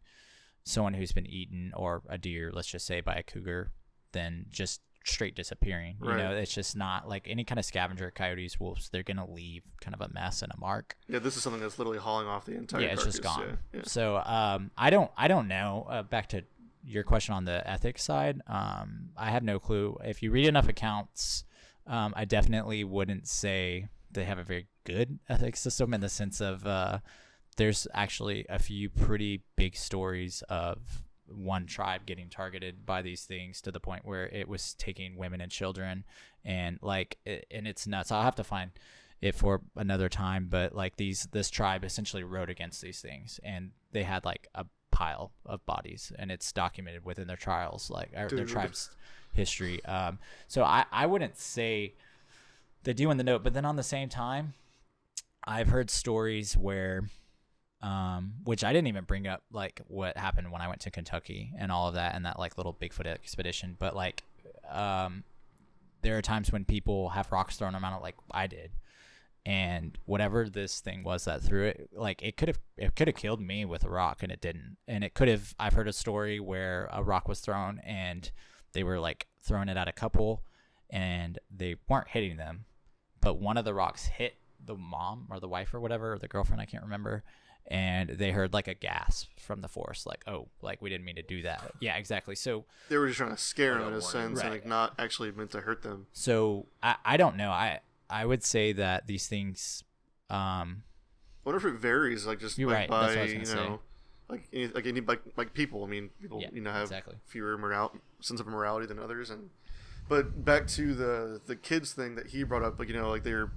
someone who's been eaten, or a deer, let's just say, by a cougar, than just straight disappearing. It's just not like any kind of scavenger, coyotes, wolves, they're gonna leave kind of a mess and a mark. Yeah, this is something that's literally hauling off the entire it's carcass. just gone. Yeah. So I don't know. Back to your question on the ethics side, I have no clue. If you read enough accounts, I definitely wouldn't say they have a very good ethics system, in the sense of there's actually a few pretty big stories of one tribe getting targeted by these things to the point where it was taking women and children, and it's nuts. I'll have to find it for another time, but like this tribe essentially rode against these things, and they had like a pile of bodies, and it's documented within their trials, like their tribe's history. So I wouldn't say they do in the note, but then on the same time, I've heard stories where which I didn't even bring up, like what happened when I went to Kentucky and all of that, and that like little Bigfoot expedition. But like, there are times when people have rocks thrown them out, like I did, and whatever this thing was that threw it, like it could have killed me with a rock, and it didn't. And it could have. I've heard a story where a rock was thrown, and they were like throwing it at a couple, and they weren't hitting them, but one of the rocks hit the mom or the wife or whatever, or the girlfriend, I can't remember. And they heard like a gasp from the force, like, oh, like we didn't mean to do that. Yeah, exactly. So they were just trying to scare them in a sense, and like not actually meant to hurt them. So I don't know. I would say that these things. I wonder if it varies, like just like right. by like people. I mean, people have fewer sense of morality than others, and. But back to the kids thing that he brought up, like like they're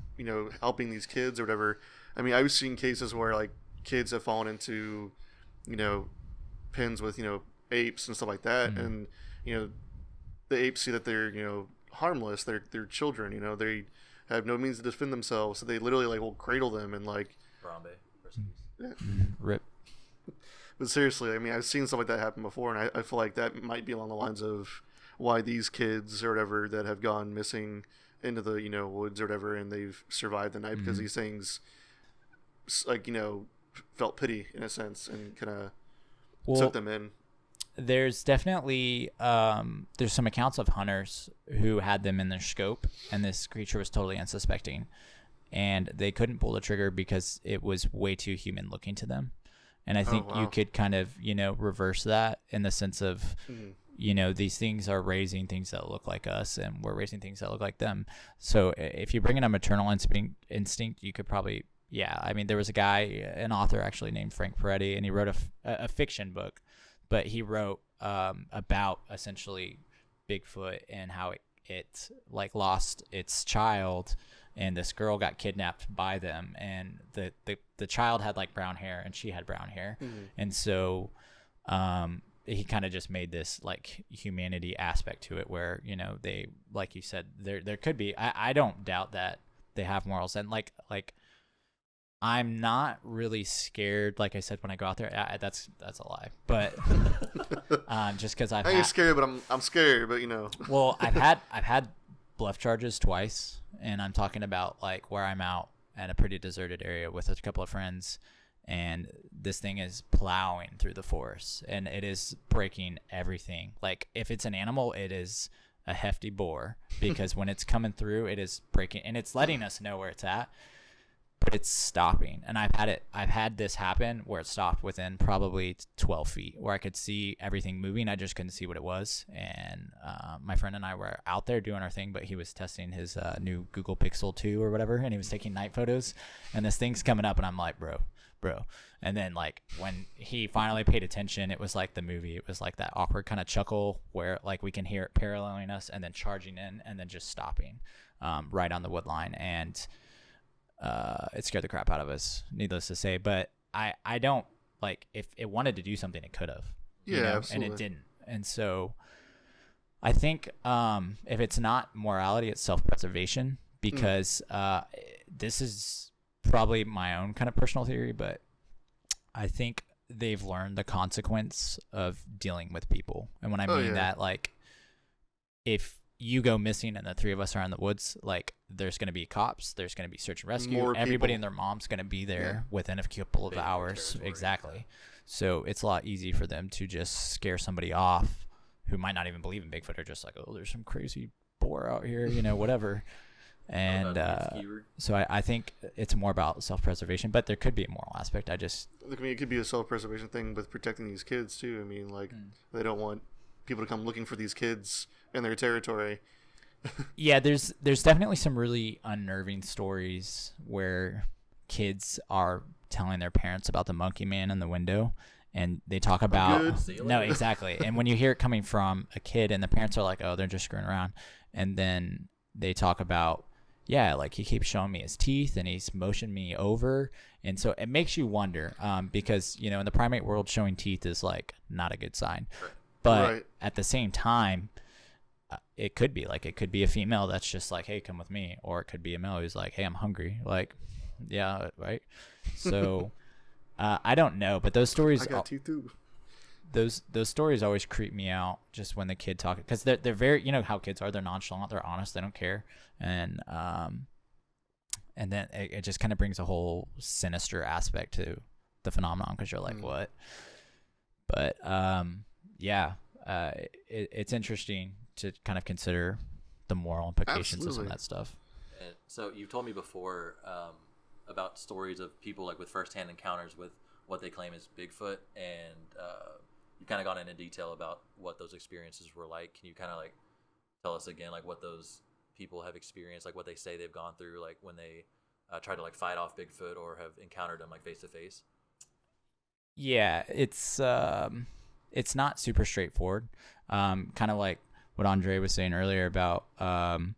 helping these kids or whatever. I mean, I've seen cases where like kids have fallen into pens with apes and stuff like that, and the apes see that they're harmless, they're children, they have no means to defend themselves, so they literally like will cradle them and like Harambe recipes. Yeah. Rip. But seriously, I mean, I've seen stuff like that happen before, and I feel like that might be along the lines of why these kids or whatever that have gone missing into the woods or whatever, and they've survived the night because these things like felt pity in a sense, and kind of took them in? There's definitely there's some accounts of hunters who had them in their scope, and this creature was totally unsuspecting, and they couldn't pull the trigger because it was way too human looking to them. And I think you could kind of, reverse that in the sense of, these things are raising things that look like us, and we're raising things that look like them. So if you bring in a maternal instinct, you could probably, I mean, there was a guy, an author actually named Frank Peretti, and he wrote a fiction book. But he wrote about essentially Bigfoot and how it like lost its child, and this girl got kidnapped by them, and the child had like brown hair and she had brown hair, and so he kind of just made this like humanity aspect to it where they, like you said, there could be. I don't doubt that they have morals, and like I'm not really scared. Like I said, when I go out there, that's a lie. But just because I ain't scared, but I'm scared. But Well, I've had bluff charges twice, and I'm talking about like where I'm out at a pretty deserted area with a couple of friends, and this thing is plowing through the forest, and it is breaking everything. Like if it's an animal, it is a hefty boar, because when it's coming through, it is breaking, and it's letting us know where it's at. But it's stopping, and I've had this happen where it stopped within probably 12 feet, where I could see everything moving. I just couldn't see what it was. And my friend and I were out there doing our thing, but he was testing his new Google Pixel 2 or whatever, and he was taking night photos, and this thing's coming up, and I'm like, bro. And then like when he finally paid attention, it was like the movie. It was like that awkward kind of chuckle where like we can hear it paralleling us and then charging in and then just stopping right on the wood line. And it scared the crap out of us, needless to say. But I don't, like, if it wanted to do something, it could have. Absolutely. And it didn't. And so I think if it's not morality, it's self-preservation, because this is probably my own kind of personal theory, but I think they've learned the consequence of dealing with people. And when I mean that, like, if you go missing and the three of us are in the woods, like there's going to be cops, there's going to be search and rescue, everybody and their mom's going to be there within a couple of hours. Exactly. So it's a lot easier for them to just scare somebody off who might not even believe in Bigfoot, or just like, oh, there's some crazy boar out here, whatever. And so I think it's more about self-preservation, but there could be a moral aspect. It could be a self-preservation thing with protecting these kids too. I mean, like they don't want people to come looking for these kids in their territory. Yeah, there's definitely some really unnerving stories where kids are telling their parents about the monkey man in the window, and they talk about no, exactly. And when you hear it coming from a kid, and the parents are like, oh, they're just screwing around, and then they talk about, like he keeps showing me his teeth and he's motioned me over. And so it makes you wonder, because in the primate world, showing teeth is like not a good sign. But at the same time, it could be a female that's just like, hey, come with me. Or it could be a male who's like, hey, I'm hungry. Like, yeah, right. So I don't know. But those stories, I got teeth too. Those stories always creep me out, just when the kid talk, because they're very, how kids are. They're nonchalant. They're honest. They don't care. And then it just kind of brings a whole sinister aspect to the phenomenon, because you're like, what? But it's interesting to kind of consider the moral implications of some of that stuff. And so you've told me before about stories of people like with firsthand encounters with what they claim is Bigfoot, and you've kind of gone into detail about what those experiences were like. Can you kind of like tell us again, like what those people have experienced, like what they say they've gone through, like when they try to like fight off Bigfoot or have encountered them like face to face? Yeah, it's not super straightforward. Kind of like what Andre was saying earlier about I'm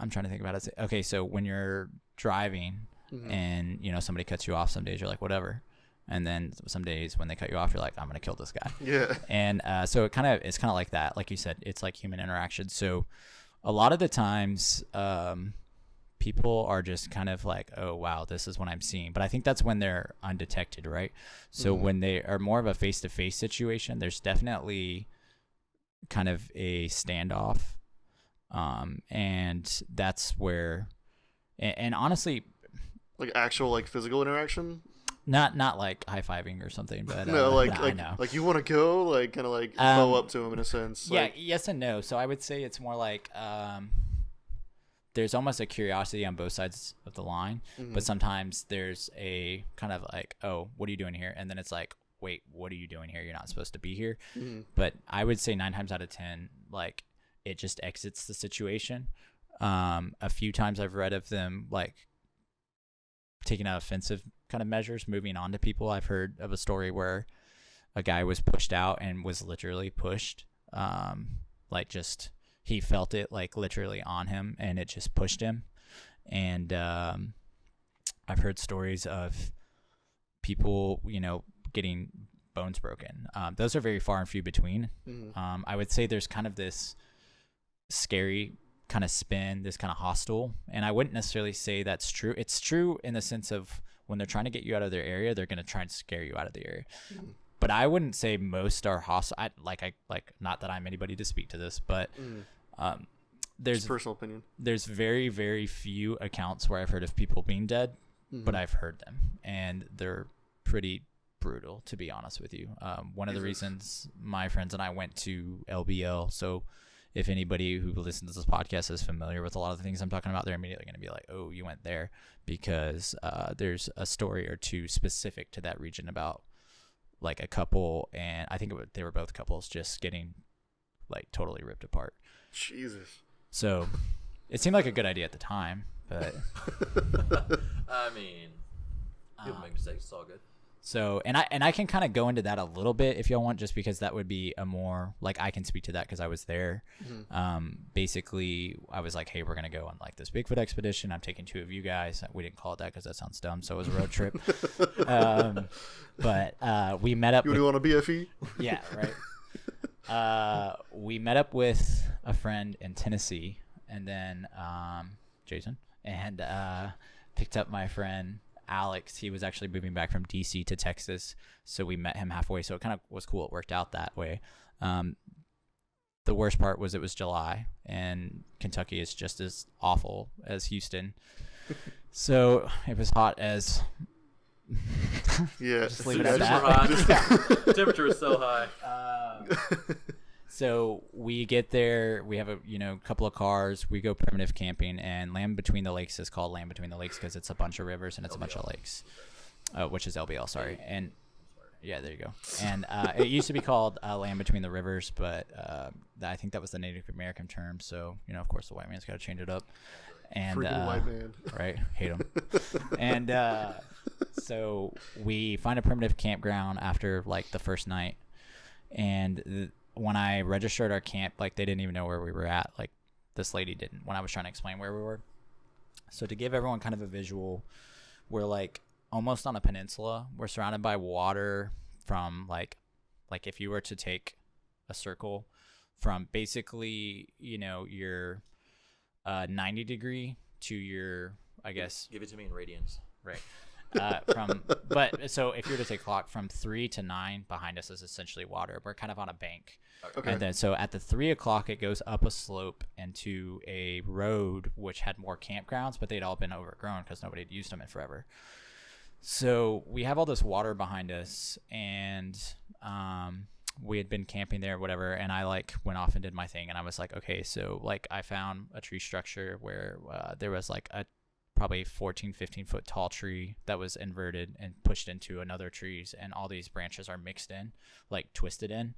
trying to think about it. Okay, so when you're driving and somebody cuts you off, some days you're like, whatever. And then some days when they cut you off, you're like, I'm gonna kill this guy. Yeah. And so it's kind of like that. Like you said, it's like human interaction. So a lot of the times, people are just kind of like, oh wow, this is what I'm seeing. But I think that's when they're undetected, right? So when they are more of a face-to-face situation, there's definitely kind of a standoff, and that's where, and honestly, Like actual like physical interaction? Not like high-fiving or something, but No, I know. like you want to go, like kind of like bow up to him in a sense. Yeah, Like, yes and no. So I would say it's more like there's almost a curiosity on both sides of the line, but sometimes there's a kind of like, oh, what are you doing here? And then it's like, wait, what are you doing here? You're not supposed to be here. But I would say 9 times out of 10, like it just exits the situation. A few times I've read of them like taking out offensive kind of measures, moving on to people. I've heard of a story where a guy was pushed out and was literally pushed, like just he felt it like literally on him and it just pushed him. And I've heard stories of people, you know, getting bones broken. Those are very far and few between. I would say there's kind of this scary kind of spin, this kind of hostile, and I wouldn't necessarily say that's true. It's true in the sense of when they're trying to get you out of their area, they're going to try and scare you out of the area. But I wouldn't say most are hostile. Not that I'm anybody to speak to this, but there's just personal opinion. There's very, very few accounts where I've heard of people being dead, but I've heard them, and they're pretty brutal, to be honest with you. One of the reasons my friends and I went to LBL, so if anybody who listens to this podcast is familiar with a lot of the things I'm talking about, they're immediately going to be like, oh, you went there, because there's a story or two specific to that region about like a couple, and I think they were both couples, just getting like totally ripped apart. Jesus. So it seemed like a good idea at the time, but I mean, people make mistakes. It's all good. So, and I can kind of go into that a little bit if y'all want, just because that would be a more, like, I can speak to that because I was there. Basically, I was like, hey, we're going to go on, like, this Bigfoot expedition. I'm taking 2 of you guys. We didn't call it that because that sounds dumb, so it was a road trip. But we met up. You want a BFE? Yeah, right. We met up with a friend in Tennessee, and then Jason, and picked up my friend Alex. He was actually moving back from DC to Texas, so we met him halfway, so it kind of was cool. It worked out that way. The worst part was it was July, and Kentucky is just as awful as Houston. So it was hot as yeah, just leave it at that. Hot. Temperature is so high. So we get there, we have a couple of cars, we go primitive camping, and Land Between the Lakes is called Land Between the Lakes because it's a bunch of rivers and it's LBL. A bunch of lakes, which is LBL, sorry. And yeah, there you go. And it used to be called Land Between the Rivers, but I think that was the Native American term. So, of course the white man's got to change it up. And freaking white man. Right? Hate him. And so we find a primitive campground after like the first night, and when I registered our camp, like they didn't even know where we were at. Like this lady didn't when I was trying to explain where we were. So to give everyone kind of a visual, we're like almost on a peninsula. We're surrounded by water from like if you were to take a circle from basically, your 90 degree to your, I guess. Give it to me in radians. Right. But so if you were to take a clock from 3 to 9, behind us is essentially water. We're kind of on a bank. Okay. And then so at the 3 o'clock, it goes up a slope into a road which had more campgrounds, but they'd all been overgrown because nobody had used them in forever. So we have all this water behind us, and we had been camping there, whatever. And I like went off and did my thing, and I was like, okay, so like I found a tree structure where there was like a probably 14, 15 foot tall tree that was inverted and pushed into another trees, and all these branches are mixed in, like twisted in.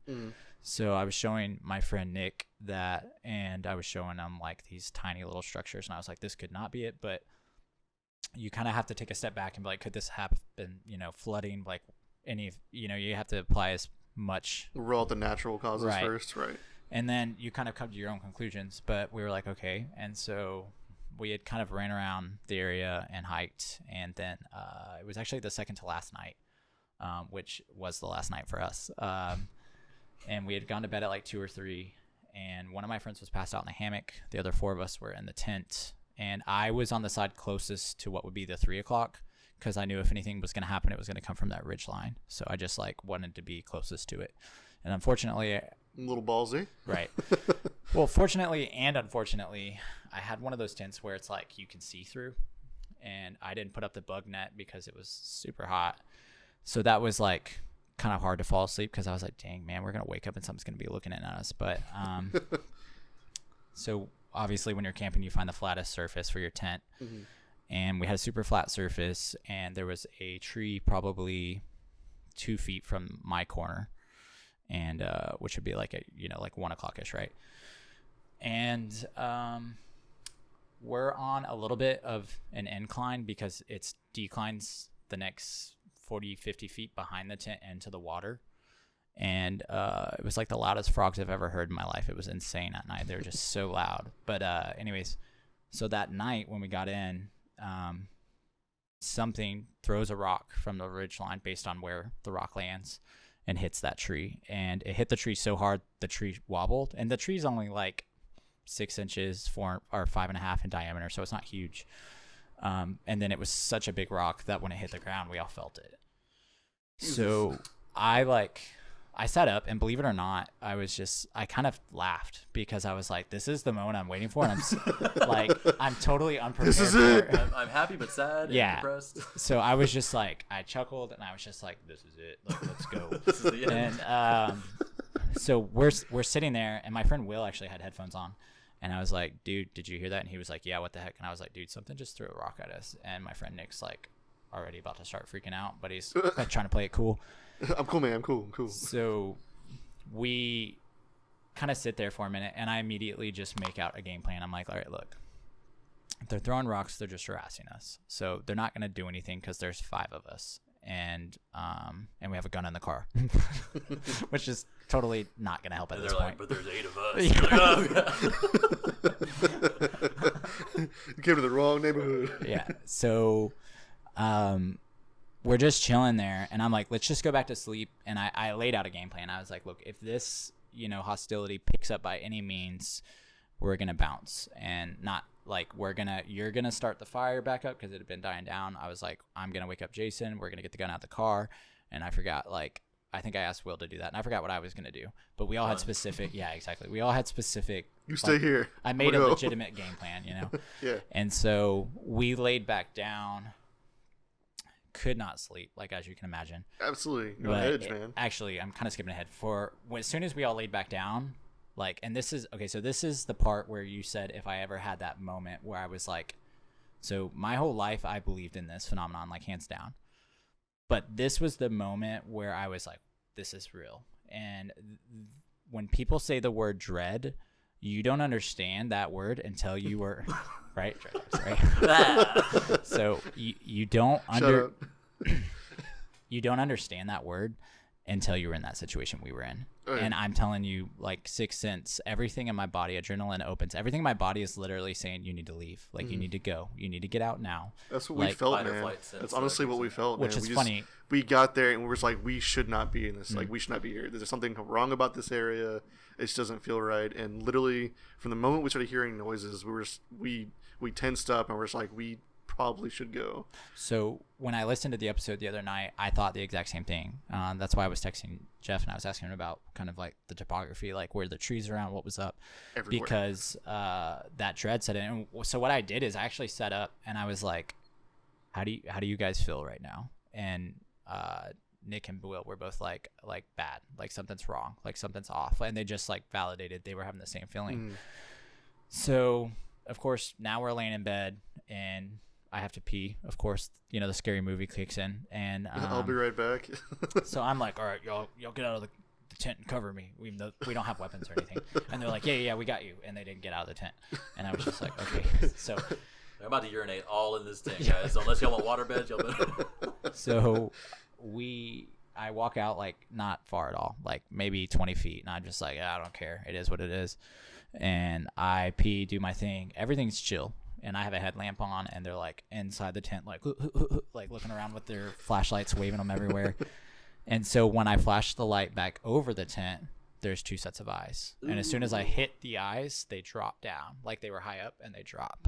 So I was showing my friend Nick that, and I was showing him like these tiny little structures, and I was like, this could not be it, but you kind of have to take a step back and be like, could this happen, flooding, like any, you have to apply as much. Rule out the natural causes first, right? And then you kind of come to your own conclusions, but we were like, okay. And so we had kind of ran around the area and hiked, and then it was actually the second to last night, which was the last night for us. And we had gone to bed at like 2 or 3, and one of my friends was passed out in the hammock. The other 4 of us were in the tent, and I was on the side closest to what would be the 3 o'clock because I knew if anything was going to happen, it was going to come from that ridge line. So I just like wanted to be closest to it. And unfortunately, a little ballsy. Right. Well, fortunately and unfortunately, I had one of those tents where it's like you can see through, and I didn't put up the bug net because it was super hot. So that was like kind of hard to fall asleep because I was like, dang, man, we're going to wake up and something's going to be looking at us. But so obviously when you're camping, you find the flattest surface for your tent. Mm-hmm. And we had a super flat surface, and there was a tree probably 2 feet from my corner, and which would be like like 1 o'clock-ish, right? And we're on a little bit of an incline because it's declines the next 40, 50 feet behind the tent into the water. And it was like the loudest frogs I've ever heard in my life. It was insane at night. They were just so loud. But anyways, so that night when we got in, something throws a rock from the ridge line based on where the rock lands and hits that tree. And it hit the tree so hard, the tree wobbled. And the tree's only like 6 inches, 4 or 5.5 in diameter, so it's not huge. And then it was such a big rock that when it hit the ground, we all felt it. So I sat up, and believe it or not, I kind of laughed because I was like, this is the moment I'm waiting for. And I'm totally unprepared. This is it. I'm happy but sad and depressed. So I was just like, I chuckled, and I was just like, this is it. Like, let's go. This is the end. And so we're sitting there, and my friend Will actually had headphones on. And I was like, dude, did you hear that? And he was like, yeah, what the heck? And I was like, dude, something just threw a rock at us. And my friend Nick's like already about to start freaking out, but he's like trying to play it cool. I'm cool, man. I'm cool. So we kind of sit there for a minute, and I immediately just make out a game plan. I'm like, all right, look, if they're throwing rocks, they're just harassing us. So they're not going to do anything because there's 5 of us. And we have a gun in the car, which is totally not going to help at this point. But there's 8 of us. You came to the wrong neighborhood. Yeah. So we're just chilling there, and I'm like, let's just go back to sleep. And I laid out a game plan. I was like, look, if this hostility picks up by any means, we're going to bounce, and not like you're gonna start the fire back up because it had been dying down. I was like, I'm gonna wake up Jason, we're gonna get the gun out of the car. And I forgot, I think I asked Will to do that, and I forgot what I was gonna do. But we all had specific we all had specific, you stay here, I made a legitimate game plan, Yeah. And so we laid back down, could not sleep, as you can imagine. Absolutely. You're on edge, man. Actually, I'm kind of skipping ahead. As soon as we all laid back down, and this is okay, so this is the part where you said if I ever had that moment where I was like, so my whole life I believed in this phenomenon, hands down. But this was the moment where I was like, this is real. And when people say the word dread, you don't understand that word until you were right. So you don't you don't understand that word until you were in that situation we were in. Right. And I'm telling you, sixth sense, everything in my body, adrenaline opens. Everything in my body is literally saying, you need to leave. You need to go. You need to get out now. That's what we felt, man. That's honestly what we felt, which man. Is funny. We got there and we were just like, we should not be in this. We should not be here. There's something wrong about this area. It just doesn't feel right. And literally, from the moment we started hearing noises, we tensed up and we're just like, we probably should go. So when I listened to the episode the other night, I thought the exact same thing. That's why I was texting Jeff and I was asking him about kind of the topography, where the trees around, what was up. Everywhere. Because that dread set in. And so what I did is I actually set up and I was like, how do you guys feel right now? And Nick and Will were both like bad, something's wrong, something's off, and they just validated they were having the same feeling. So of course now we're laying in bed and I have to pee. Of course, the scary movie kicks in, and I'll be right back. So I'm like, all right, y'all get out of the tent and cover me. We don't have weapons or anything. And they're like, yeah, we got you. And they didn't get out of the tent. And I was just like, okay. So I'm about to urinate all in this tent, guys. So unless y'all want water beds, y'all better. So I walk out not far at all, maybe 20 feet, and I'm just like, I don't care. It is what it is. And I pee, do my thing. Everything's chill. And I have a headlamp on, and they're inside the tent, looking around with their flashlights, waving them everywhere. And so when I flash the light back over the tent, there's 2 sets of eyes. And as soon as I hit the eyes, they drop down, they were high up, and they drop.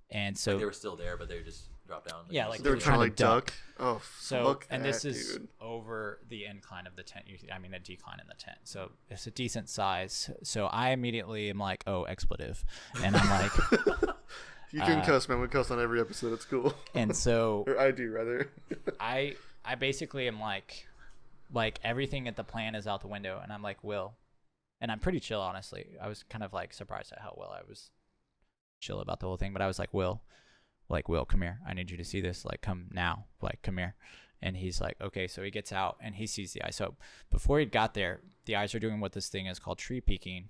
And so they were still there, but they just dropped down. Yeah, they were trying to duck. Oh, so fuck and that, this is dude. over the incline of the tent. The decline in the tent. So it's a decent size. So I immediately am like, oh, expletive, and I'm like. You can cuss, man. We cuss on every episode. It's cool. And so or I do rather. I basically am like everything at the plan is out the window, and I'm like, Will, and I'm pretty chill, honestly. I was kind of like surprised at how well I was chill about the whole thing, but I was like, Will, come here. I need you to see this. Like, come now. Like, come here. And he's like, okay. So he gets out and he sees the eye. So before he got there, the eyes are doing what this thing is called tree peeking.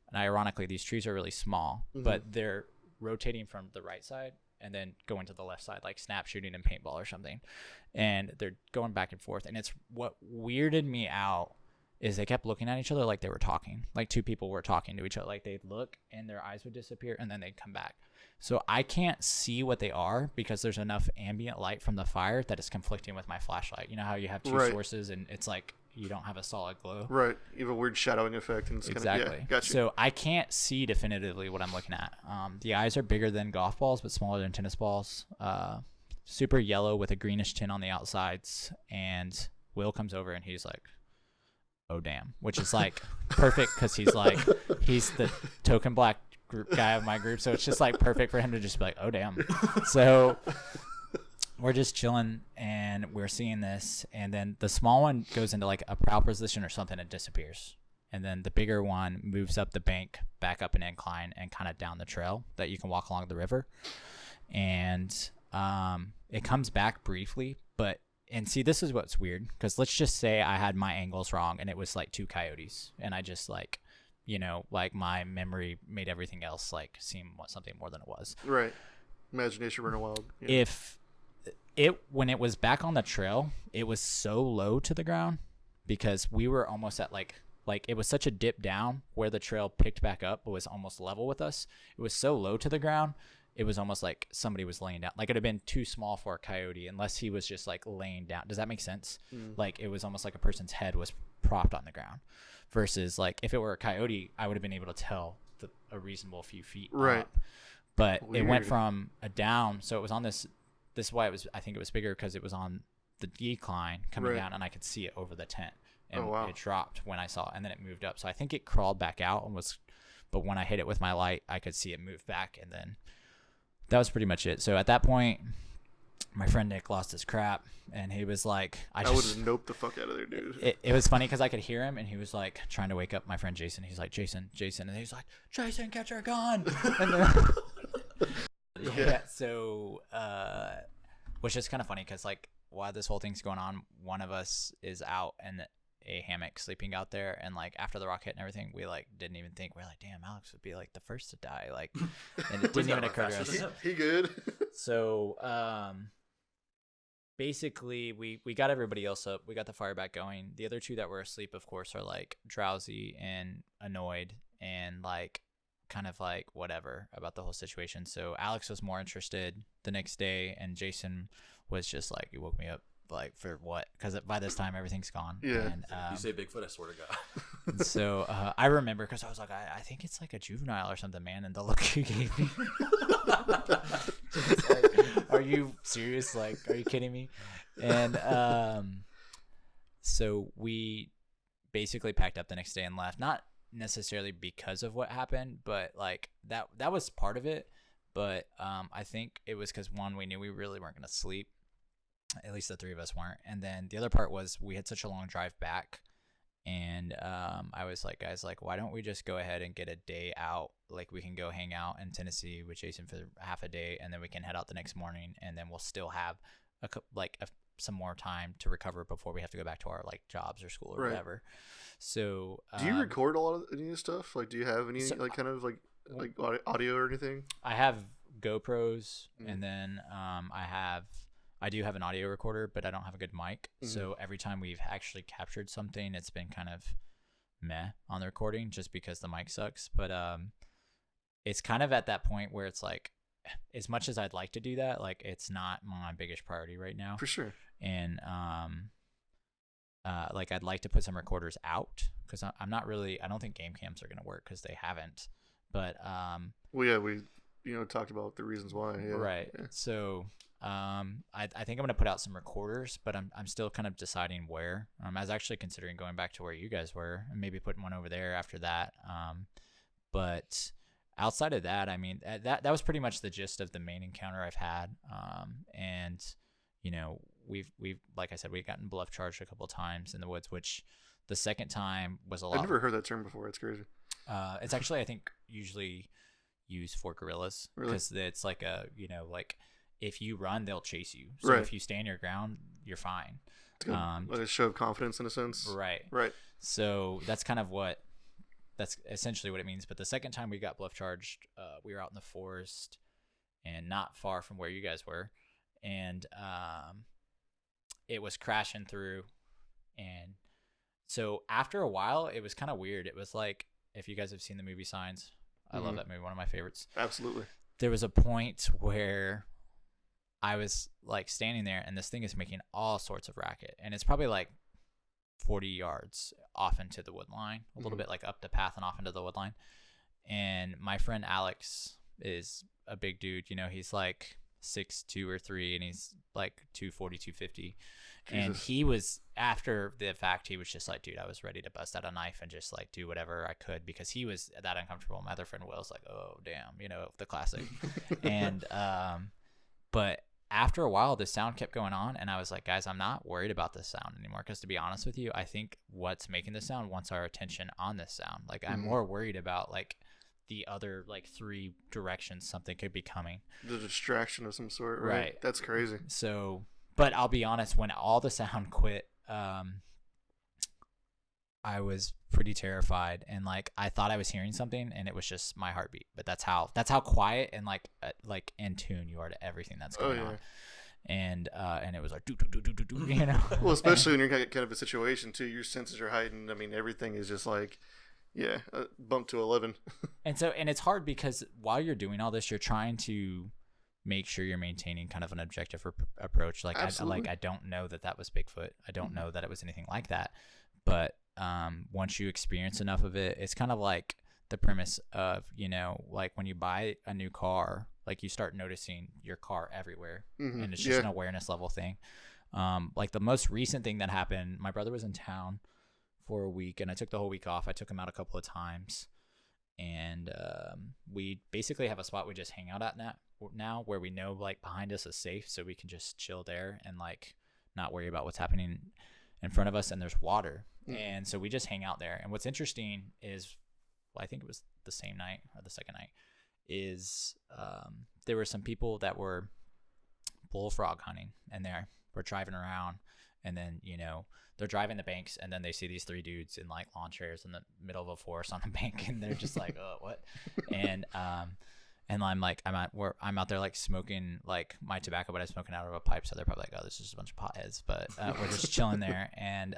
And ironically, these trees are really small, but they're rotating from the right side and then going to the left side, like snap shooting in paintball or something. And they're going back and forth. And it's what weirded me out is they kept looking at each other like they were talking. Like two people were talking to each other. Like they'd look and their eyes would disappear and then they'd come back. So I can't see what they are because there's enough ambient light from the fire that is conflicting with my flashlight. You know how you have two sources and it's like you don't have a solid glow? Right. You have a weird shadowing effect. And it's exactly. Kind of, yeah, gotcha. So I can't see definitively what I'm looking at. The eyes are bigger than golf balls but smaller than tennis balls. Super yellow with a greenish tint on the outsides. And Will comes over and he's like, oh, damn, which is like perfect because he's the token black guy of my group. So it's just like perfect for him to just be like, oh, damn. So we're just chilling and we're seeing this. And then the small one goes into like a prowl position or something and disappears. And then the bigger one moves up the bank, back up an incline and kind of down the trail that you can walk along the river. And it comes back briefly, and see, this is what's weird, because let's just say I had my angles wrong and it was like two coyotes and I just like, you know, like my memory made everything else like seem something more than it was. Right. Imagination running wild. Yeah. When it was back on the trail, it was so low to the ground because we were almost at like it was such a dip down where the trail picked back up but was almost level with us. It was so low to the ground. It was almost like somebody was laying down. Like it'd have been too small for a coyote unless he was just like laying down. Does that make sense? Like it was almost like a person's head was propped on the ground versus like if it were a coyote, I would have been able to tell a reasonable few feet up. But Weird. It went from a down. So it was on this is why I think it was bigger because it was on the decline coming down and I could see it over the tent. And it dropped when I saw it and then it moved up. So I think it crawled back out but when I hit it with my light, I could see it move back and then that was pretty much it. So at that point, my friend Nick lost his crap, and he was like, "I would have noped the fuck out of there, dude." It was funny because I could hear him, and he was like trying to wake up my friend Jason. He's like, "Jason," and he's like, "Jason, get your gun!" And then, so which is kind of funny because like while this whole thing's going on, one of us is out and a hammock sleeping out there, and like after the rock hit and everything, we like didn't even think. We're like, damn, Alex would be like the first to die, like, and it didn't even occur to us. He good. So basically we got everybody else up, we got the fire back going. The other two that were asleep, of course, are like drowsy and annoyed and like kind of like whatever about the whole situation. So Alex was more interested the next day, and Jason was just like, you woke me up like for what? Because by this time everything's gone. Yeah. And, you say Bigfoot, I swear to God. So I remember because I was like, I think it's like a juvenile or something, man. And the look he gave me. Like, are you serious? Like, are you kidding me? And so we basically packed up the next day and left. Not necessarily because of what happened, but like that was part of it. But I think it was because one, we knew we really weren't going to sleep. At least the three of us weren't. And then the other part was we had such a long drive back. And I was like, guys, like, why don't we just go ahead and get a day out? Like, we can go hang out in Tennessee with Jason for half a day, and then we can head out the next morning, and then we'll still have some more time to recover before we have to go back to our like jobs or school or whatever. So do you record a lot of any of this stuff? Like, do you have any like kind of like audio or anything? I have GoPros, and then I do have an audio recorder, but I don't have a good mic. So every time we've actually captured something, it's been kind of meh on the recording just because the mic sucks. But it's kind of at that point where it's like, as much as I'd like to do that, like it's not my biggest priority right now. For sure. And like I'd like to put some recorders out because I'm not really, I don't think game cams are going to work because they haven't. But well, yeah, we talked about the reasons why. Yeah. Right. Yeah. So I think I'm going to put out some recorders, but I'm still kind of deciding where. I was actually considering going back to where you guys were and maybe putting one over there after that. But outside of that, I mean, that was pretty much the gist of the main encounter I've had. And you know, we've like I said, we've gotten bluff charged a couple of times in the woods, which the second time was a lot. I've never heard that term before. It's crazy. It's actually, I think, usually used for gorillas, because it's like a, you know, like if you run, they'll chase you. So if you stand your ground, you're fine. Like a show of confidence in a sense. Right. So that's essentially what it means. But the second time we got bluff charged, we were out in the forest and not far from where you guys were. And it was crashing through. And so after a while, it was kind of weird. It was like, if you guys have seen the movie Signs, I love that movie, one of my favorites. Absolutely. There was a point where I was like standing there, and this thing is making all sorts of racket, and it's probably like 40 yards off into the wood line, a little bit like up the path and off into the wood line. And my friend Alex is a big dude. You know, he's like 6'2" or 3", and he's like 240, 250. Jesus. And he was, after the fact, he was just like, dude, I was ready to bust out a knife and just like do whatever I could, because he was that uncomfortable. My other friend Will's like, oh damn, you know, the classic. And but after a while, the sound kept going on, and I was like, guys, I'm not worried about this sound anymore, because to be honest with you, I think what's making the sound wants our attention on this sound. Like, I'm more worried about like the other like 3 directions something could be coming. The distraction of some sort, right? That's crazy. So, but I'll be honest, when all the sound quit, I was pretty terrified, and like I thought I was hearing something, and it was just my heartbeat. But that's how quiet and like in tune you are to everything that's going on. And it was like do, you know. Well, especially when you're kind of a situation too, your senses are heightened. I mean, everything is just like, bump to 11. And it's hard, because while you're doing all this, you're trying to make sure you're maintaining kind of an objective approach. Like I don't know that was Bigfoot. I don't know that it was anything like that. But once you experience enough of it, it's kind of like the premise of, you know, like when you buy a new car, like you start noticing your car everywhere, and it's just an awareness level thing. Like the most recent thing that happened, my brother was in town for a week, and I took the whole week off. I took him out a couple of times, and we basically have a spot we just hang out at now where we know like behind us is safe, so we can just chill there and like not worry about what's happening in front of us, and there's water. And so we just hang out there. And what's interesting is, well, I think it was the same night or the second night, is there were some people that were bullfrog hunting, and they were driving around, and then, you know, they're driving the banks, and then they see these 3 dudes in like lawn chairs in the middle of a forest on a bank, and they're just like, oh, what? And I'm like, I'm out there like smoking like my tobacco, but I'm smoking out of a pipe, so they're probably like, oh, this is just a bunch of potheads. But we're just chilling there. And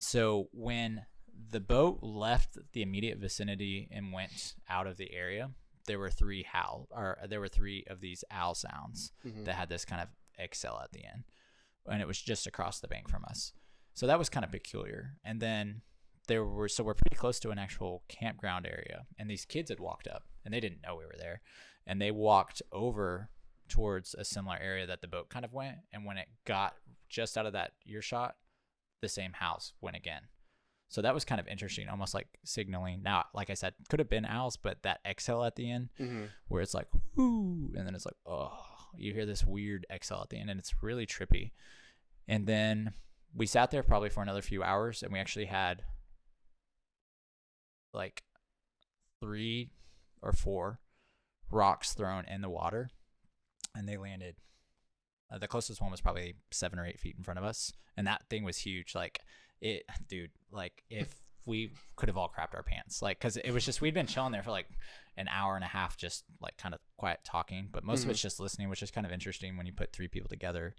so when the boat left the immediate vicinity and went out of the area, there were 3 of these owl sounds that had this kind of XL at the end, and it was just across the bank from us. So that was kind of peculiar. And then we're pretty close to an actual campground area, and these kids had walked up, and they didn't know we were there, and they walked over towards a similar area that the boat kind of went. And when it got just out of that earshot, the same house went again. So that was kind of interesting, almost like signaling. Now, like I said, could have been owls, but that exhale at the end, where it's like, whoo, and then it's like, oh, you hear this weird exhale at the end, and it's really trippy. And then we sat there probably for another few hours, and we actually had like 3 or 4 rocks thrown in the water, and they landed. The closest one was probably 7 or 8 feet in front of us, and that thing was huge. Like it, dude. Like if we could have all crapped our pants, like, because it was just, we'd been chilling there for like an hour and a half, just like kind of quiet talking, but most of it's just listening, which is kind of interesting when you put 3 people together,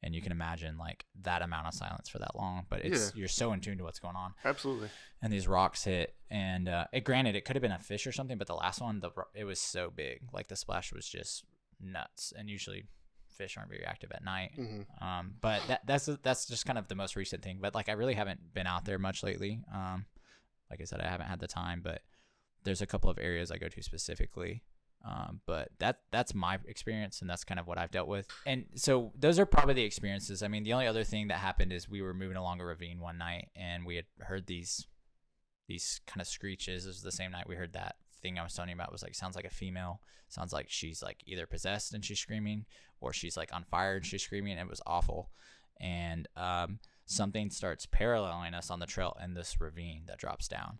and you can imagine like that amount of silence for that long. But you're so in tune to what's going on. Absolutely. And these rocks hit, and granted, it could have been a fish or something, but the last one, it was so big, like the splash was just nuts. And usually fish aren't very active at night. But that's just kind of the most recent thing. But like I really haven't been out there much lately. Like I said, I haven't had the time, but there's a couple of areas I go to specifically. But that's my experience, and that's kind of what I've dealt with. And so those are probably the experiences. I mean, the only other thing that happened is we were moving along a ravine one night, and we had heard these kind of screeches. It was the same night we heard that thing I was telling you about was like, sounds like a female. Sounds like she's like either possessed and she's screaming, or she's like on fire and she's screaming. It was awful. And something starts paralleling us on the trail in this ravine that drops down.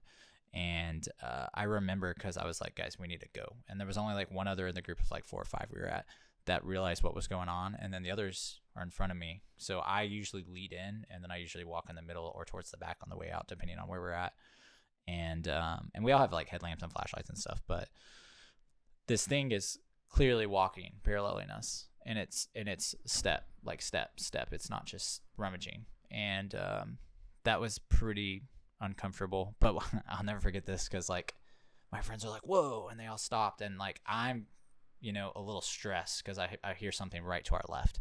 And I remember, because I was like, guys, we need to go. And there was only like one other in the group of like 4 or 5 we were at that realized what was going on. And then the others are in front of me. So I usually lead in, and then I usually walk in the middle or towards the back on the way out, depending on where we're at. And we all have like headlamps and flashlights and stuff. But this thing is clearly walking, paralleling us. And it's step. It's not just rummaging. And that was pretty uncomfortable. But I'll never forget this, because like my friends are like, whoa, and they all stopped. And like I'm, a little stressed because I hear something right to our left.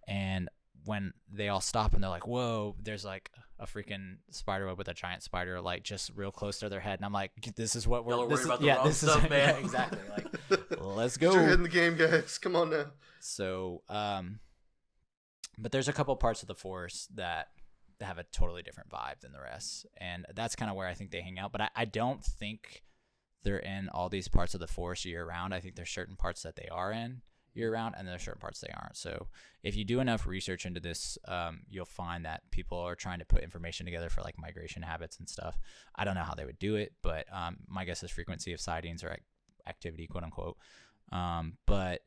And when they all stop and they're like, whoa, there's like a freaking spider web with a giant spider like just real close to their head. And I'm like, this is what we're worried about the wrong stuff, man. Yeah, exactly. Like, let's go. You're in the game, guys. Come on now. So, but there's a couple parts of the forest that have a totally different vibe than the rest. And that's kind of where I think they hang out. But I don't think they're in all these parts of the forest year round. I think there's certain parts that they are in year round, and there's certain parts they aren't. So if you do enough research into this, you'll find that people are trying to put information together for like migration habits and stuff. I don't know how they would do it, but my guess is frequency of sightings or activity, quote unquote. But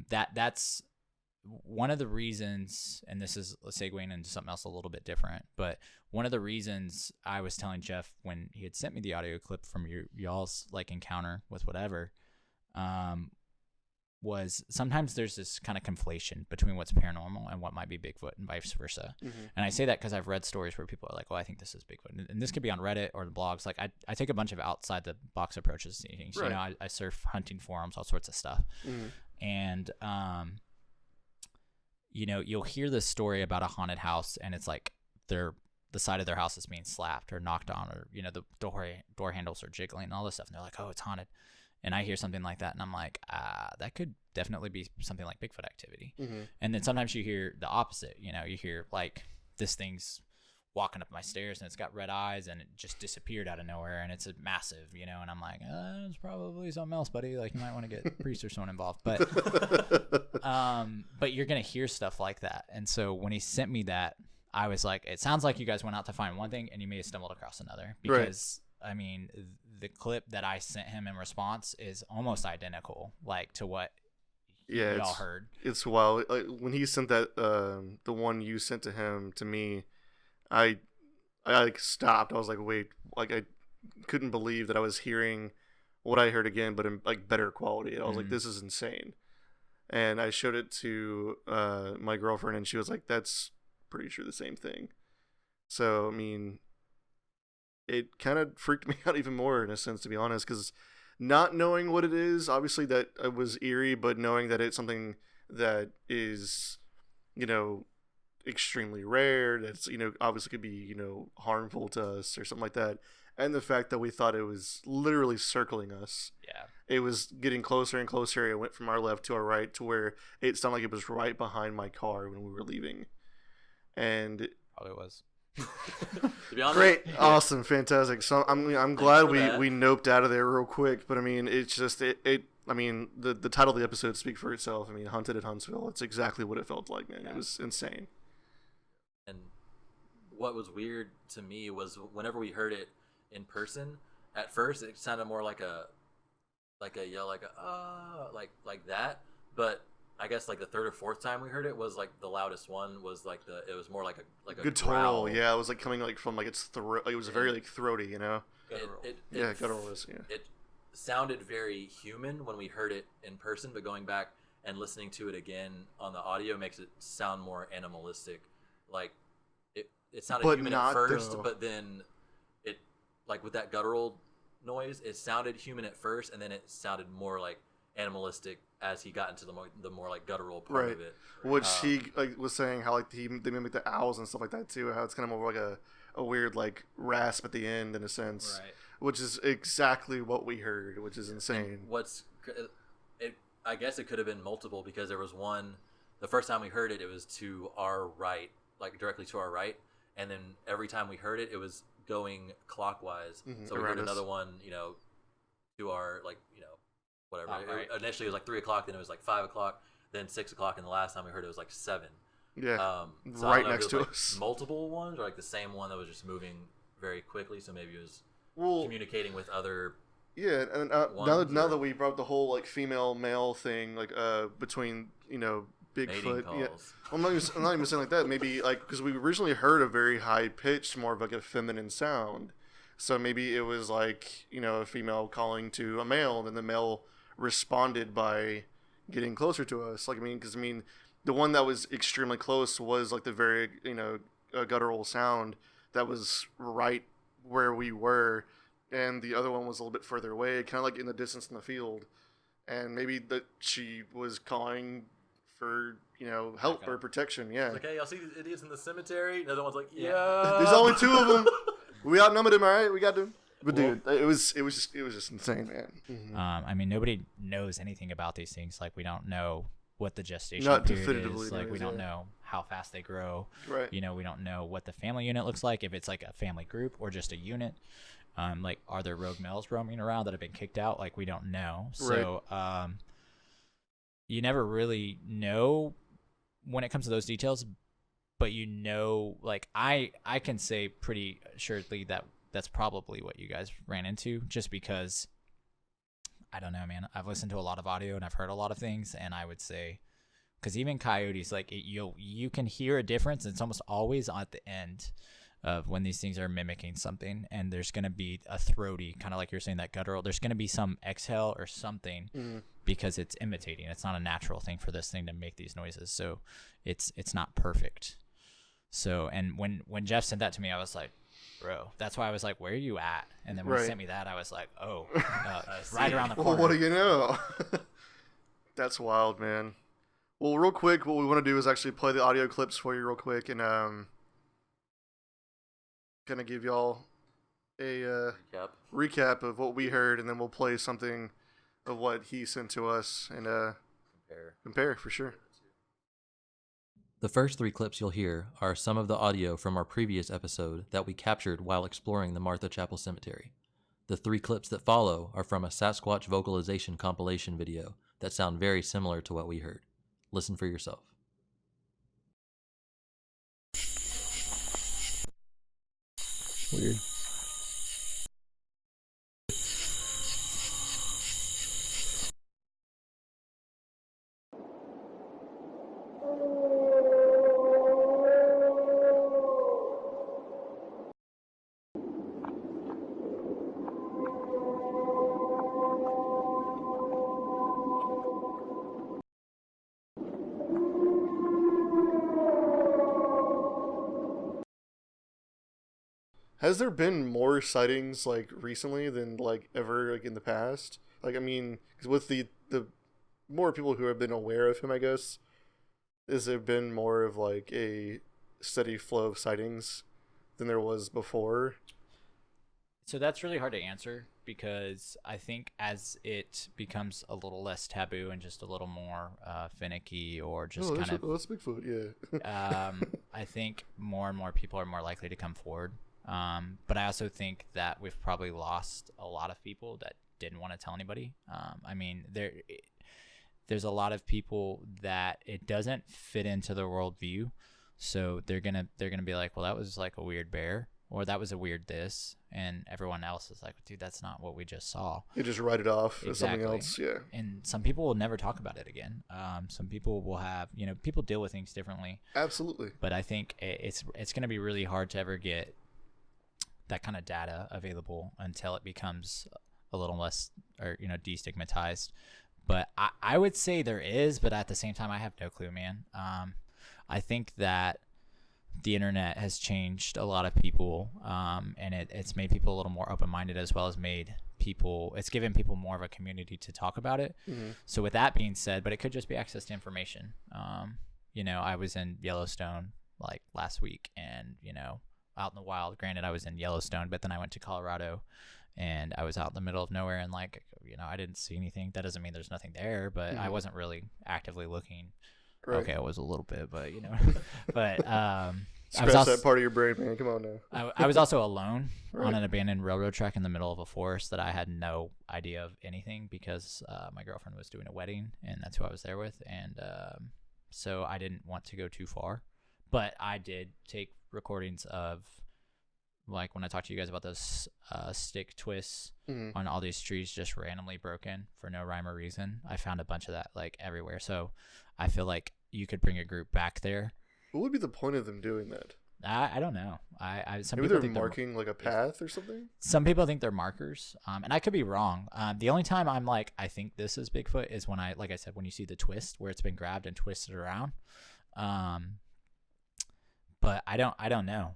that's one of the reasons, and this is segueing into something else a little bit different, but one of the reasons I was telling Jeff when he had sent me the audio clip from y'all's like encounter with whatever, was sometimes there's this kind of conflation between what's paranormal and what might be Bigfoot and vice versa. And I say that because I've read stories where people are like, oh, I think this is Bigfoot. And this could be on Reddit or the blogs. Like I take a bunch of outside the box approaches to things. Right. I surf hunting forums, all sorts of stuff. And, you'll hear this story about a haunted house, and it's like the side of their house is being slapped or knocked on, or, the door handles are jiggling and all this stuff. And they're like, oh, it's haunted. And I hear something like that, and I'm like, that could definitely be something like Bigfoot activity. And then sometimes you hear the opposite. You hear like this thing's walking up my stairs and it's got red eyes and it just disappeared out of nowhere and it's a massive, and I'm like, it's probably something else, buddy. Like, you might want to get a priest or someone involved. But but you're gonna hear stuff like that. And so when he sent me that, I was like, it sounds like you guys went out to find one thing and you may have stumbled across another, because I mean, the clip that I sent him in response is almost identical, like, to what y'all heard. It's wild. Like, when he sent that, the one you sent to him to me, I like stopped. I was like, wait, like I couldn't believe that I was hearing what I heard again, but in like better quality. I was like, this is insane. And I showed it to my girlfriend, and she was like, that's pretty sure the same thing. So I mean, it kind of freaked me out even more, in a sense, to be honest, because not knowing what it is, obviously that it was eerie, but knowing that it's something that is, extremely rare, that's, obviously could be, harmful to us or something like that. And the fact that we thought it was literally circling us. Yeah. It was getting closer and closer. It went from our left to our right to where it sounded like it was right behind my car when we were leaving. And Probably was. To be honest, great, awesome, fantastic. So I'm glad we noped out of there real quick. But I mean, it's just I mean, the title of the episode speaks for itself. I mean, Hunted at Huntsville. It's exactly what it felt like, man. Yeah. It was insane. And what was weird to me was whenever we heard it in person, at first it sounded more like a yell, like that. But I guess like the third or fourth time we heard it was like the loudest one was like it was more like a guttural. Yeah, it was like coming like from like its throat. It was very like throaty, Guttural. Guttural is, yeah. It sounded very human when we heard it in person, but going back and listening to it again on the audio makes it sound more animalistic. Like it sounded human at first, but then it, like with that guttural noise, it sounded human at first, and then it sounded more like animalistic as he got into the more like guttural part of it. Which he was saying how like they mimic the owls and stuff like that too. How it's kind of more like a weird like rasp at the end in a sense, right? Which is exactly what we heard, which is insane. And I guess it could have been multiple, because there was one. The first time we heard it, it was to our right, like directly to our right, and then every time we heard it, it was going clockwise. So we heard another one, to our like whatever. Oh, right. Initially it was like 3:00, then it was like 5:00, then 6:00, and the last time we heard it was like 7. Yeah, So right I don't know if next it to was, us. multiple ones or like the same one that was just moving very quickly. So maybe it was Well, communicating with other. yeah, and now that we brought up the whole like female male thing, like between Bigfoot. Mating Yeah, calls. I'm not even saying like that. Maybe like because we originally heard a very high pitched, more of like a feminine sound. So maybe it was like a female calling to a male, and then the male responded by getting closer to us. Like because the one that was extremely close was like the very guttural sound that was right where we were, and the other one was a little bit further away, kind of like in the distance in the field. And maybe that she was calling for help or protection. Yeah. Like, hey, y'all see these idiots in the cemetery? The other one's like, yeah. There's only 2 of them. We outnumbered them, all right. We got them. But dude, it was just insane, man. Mm-hmm. Nobody knows anything about these things. Like, we don't know what the gestation Not period definitively is. Like, we don't yeah. know how fast they grow. Right. We don't know what the family unit looks like, if it's like a family group or just a unit. Like, are there rogue males roaming around that have been kicked out? Like, we don't know. So, you never really know when it comes to those details, but like, I can say pretty assuredly that that's probably what you guys ran into, just because I don't know, man. I've listened to a lot of audio and I've heard a lot of things, and I would say, because even coyotes, like you can hear a difference. It's almost always at the end of when these things are mimicking something, and there's going to be a throaty, kind of like you're saying, that guttural. There's going to be some exhale or something because it's imitating. It's not a natural thing for this thing to make these noises, so it's not perfect. So, and when Jeff sent that to me, I was like, bro, that's why I was like, where are you at? And then when he sent me that, I was like, oh, right around the corner. Well, what do you know? That's wild, man. Well, real quick, what we want to do is actually play the audio clips for you real quick, and kind of give y'all a recap of what we heard, and then we'll play something of what he sent to us and compare for sure. The first 3 clips you'll hear are some of the audio from our previous episode that we captured while exploring the Martha Chapel Cemetery. The 3 clips that follow are from a Sasquatch vocalization compilation video that sound very similar to what we heard. Listen for yourself. Weird. Has there been more sightings like recently than like ever like in the past? Like 'cause with the more people who have been aware of him, I guess, has there been more of like a steady flow of sightings than there was before? So that's really hard to answer, because I think as it becomes a little less taboo and just a little more finicky, or just kind of, that's Bigfoot, yeah. I think more and more people are more likely to come forward. But I also think that we've probably lost a lot of people that didn't want to tell anybody. There's a lot of people that it doesn't fit into their worldview, so they're gonna be like, well, that was like a weird bear, or that was a weird this, and everyone else is like, dude, that's not what we just saw. You just write it off as something else, yeah. And some people will never talk about it again. Some people will have, people deal with things differently. Absolutely. But I think it's going to be really hard to ever get that kind of data available until it becomes a little less, or destigmatized. But I would say there is, but at the same time, I have no clue, man. I think that the internet has changed a lot of people, and it's made people a little more open-minded, as well as it's given people more of a community to talk about it. Mm-hmm. So with that being said, but it could just be access to information. I was in Yellowstone like last week, and out in the wild. Granted, I was in Yellowstone, but then I went to Colorado, and I was out in the middle of nowhere, and I didn't see anything. That doesn't mean there's nothing there, but I wasn't really actively looking. Right. Okay, I was a little bit, but but Scratch that part of your brain, man. Come on now. I was also alone Right. on an abandoned railroad track in the middle of a forest that I had no idea of anything because my girlfriend was doing a wedding and that's who I was there with. And so I didn't want to go too far. But I did take recordings of, like, when I talked to you guys about those stick twists on all these trees just randomly broken for no rhyme or reason. I found a bunch of that, like, everywhere. So I feel like you could bring a group back there. What would be the point of them doing that? I don't know. Some Maybe people they're think marking like a path or something. Some people think they're markers, and I could be wrong. The only time I'm like, I think this is Bigfoot is when like I said, when you see the twist where it's been grabbed and twisted around. But I don't know.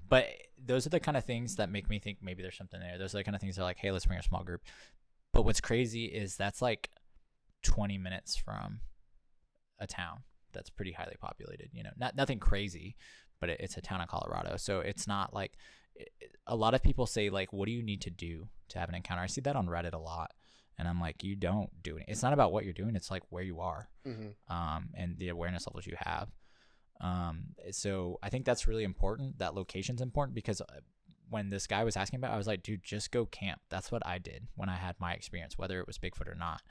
But those are the kind of things that make me think maybe there's something there. Those are the kind of things that are like, hey, let's bring a small group. But what's crazy is that's like 20 minutes from a town that's pretty highly populated. You know, nothing crazy, but it's a town in Colorado. So it's not like a lot of people say, like, what do you need to do to have an encounter? I see that on Reddit a lot. And I'm like, you don't do it. It's not about what you're doing. It's like where you are, and the awareness levels you have. So I think that's really important. That location's important because when this guy was asking about it, I was like, dude, just go camp. That's what I did when I had my experience, whether it was Bigfoot or not.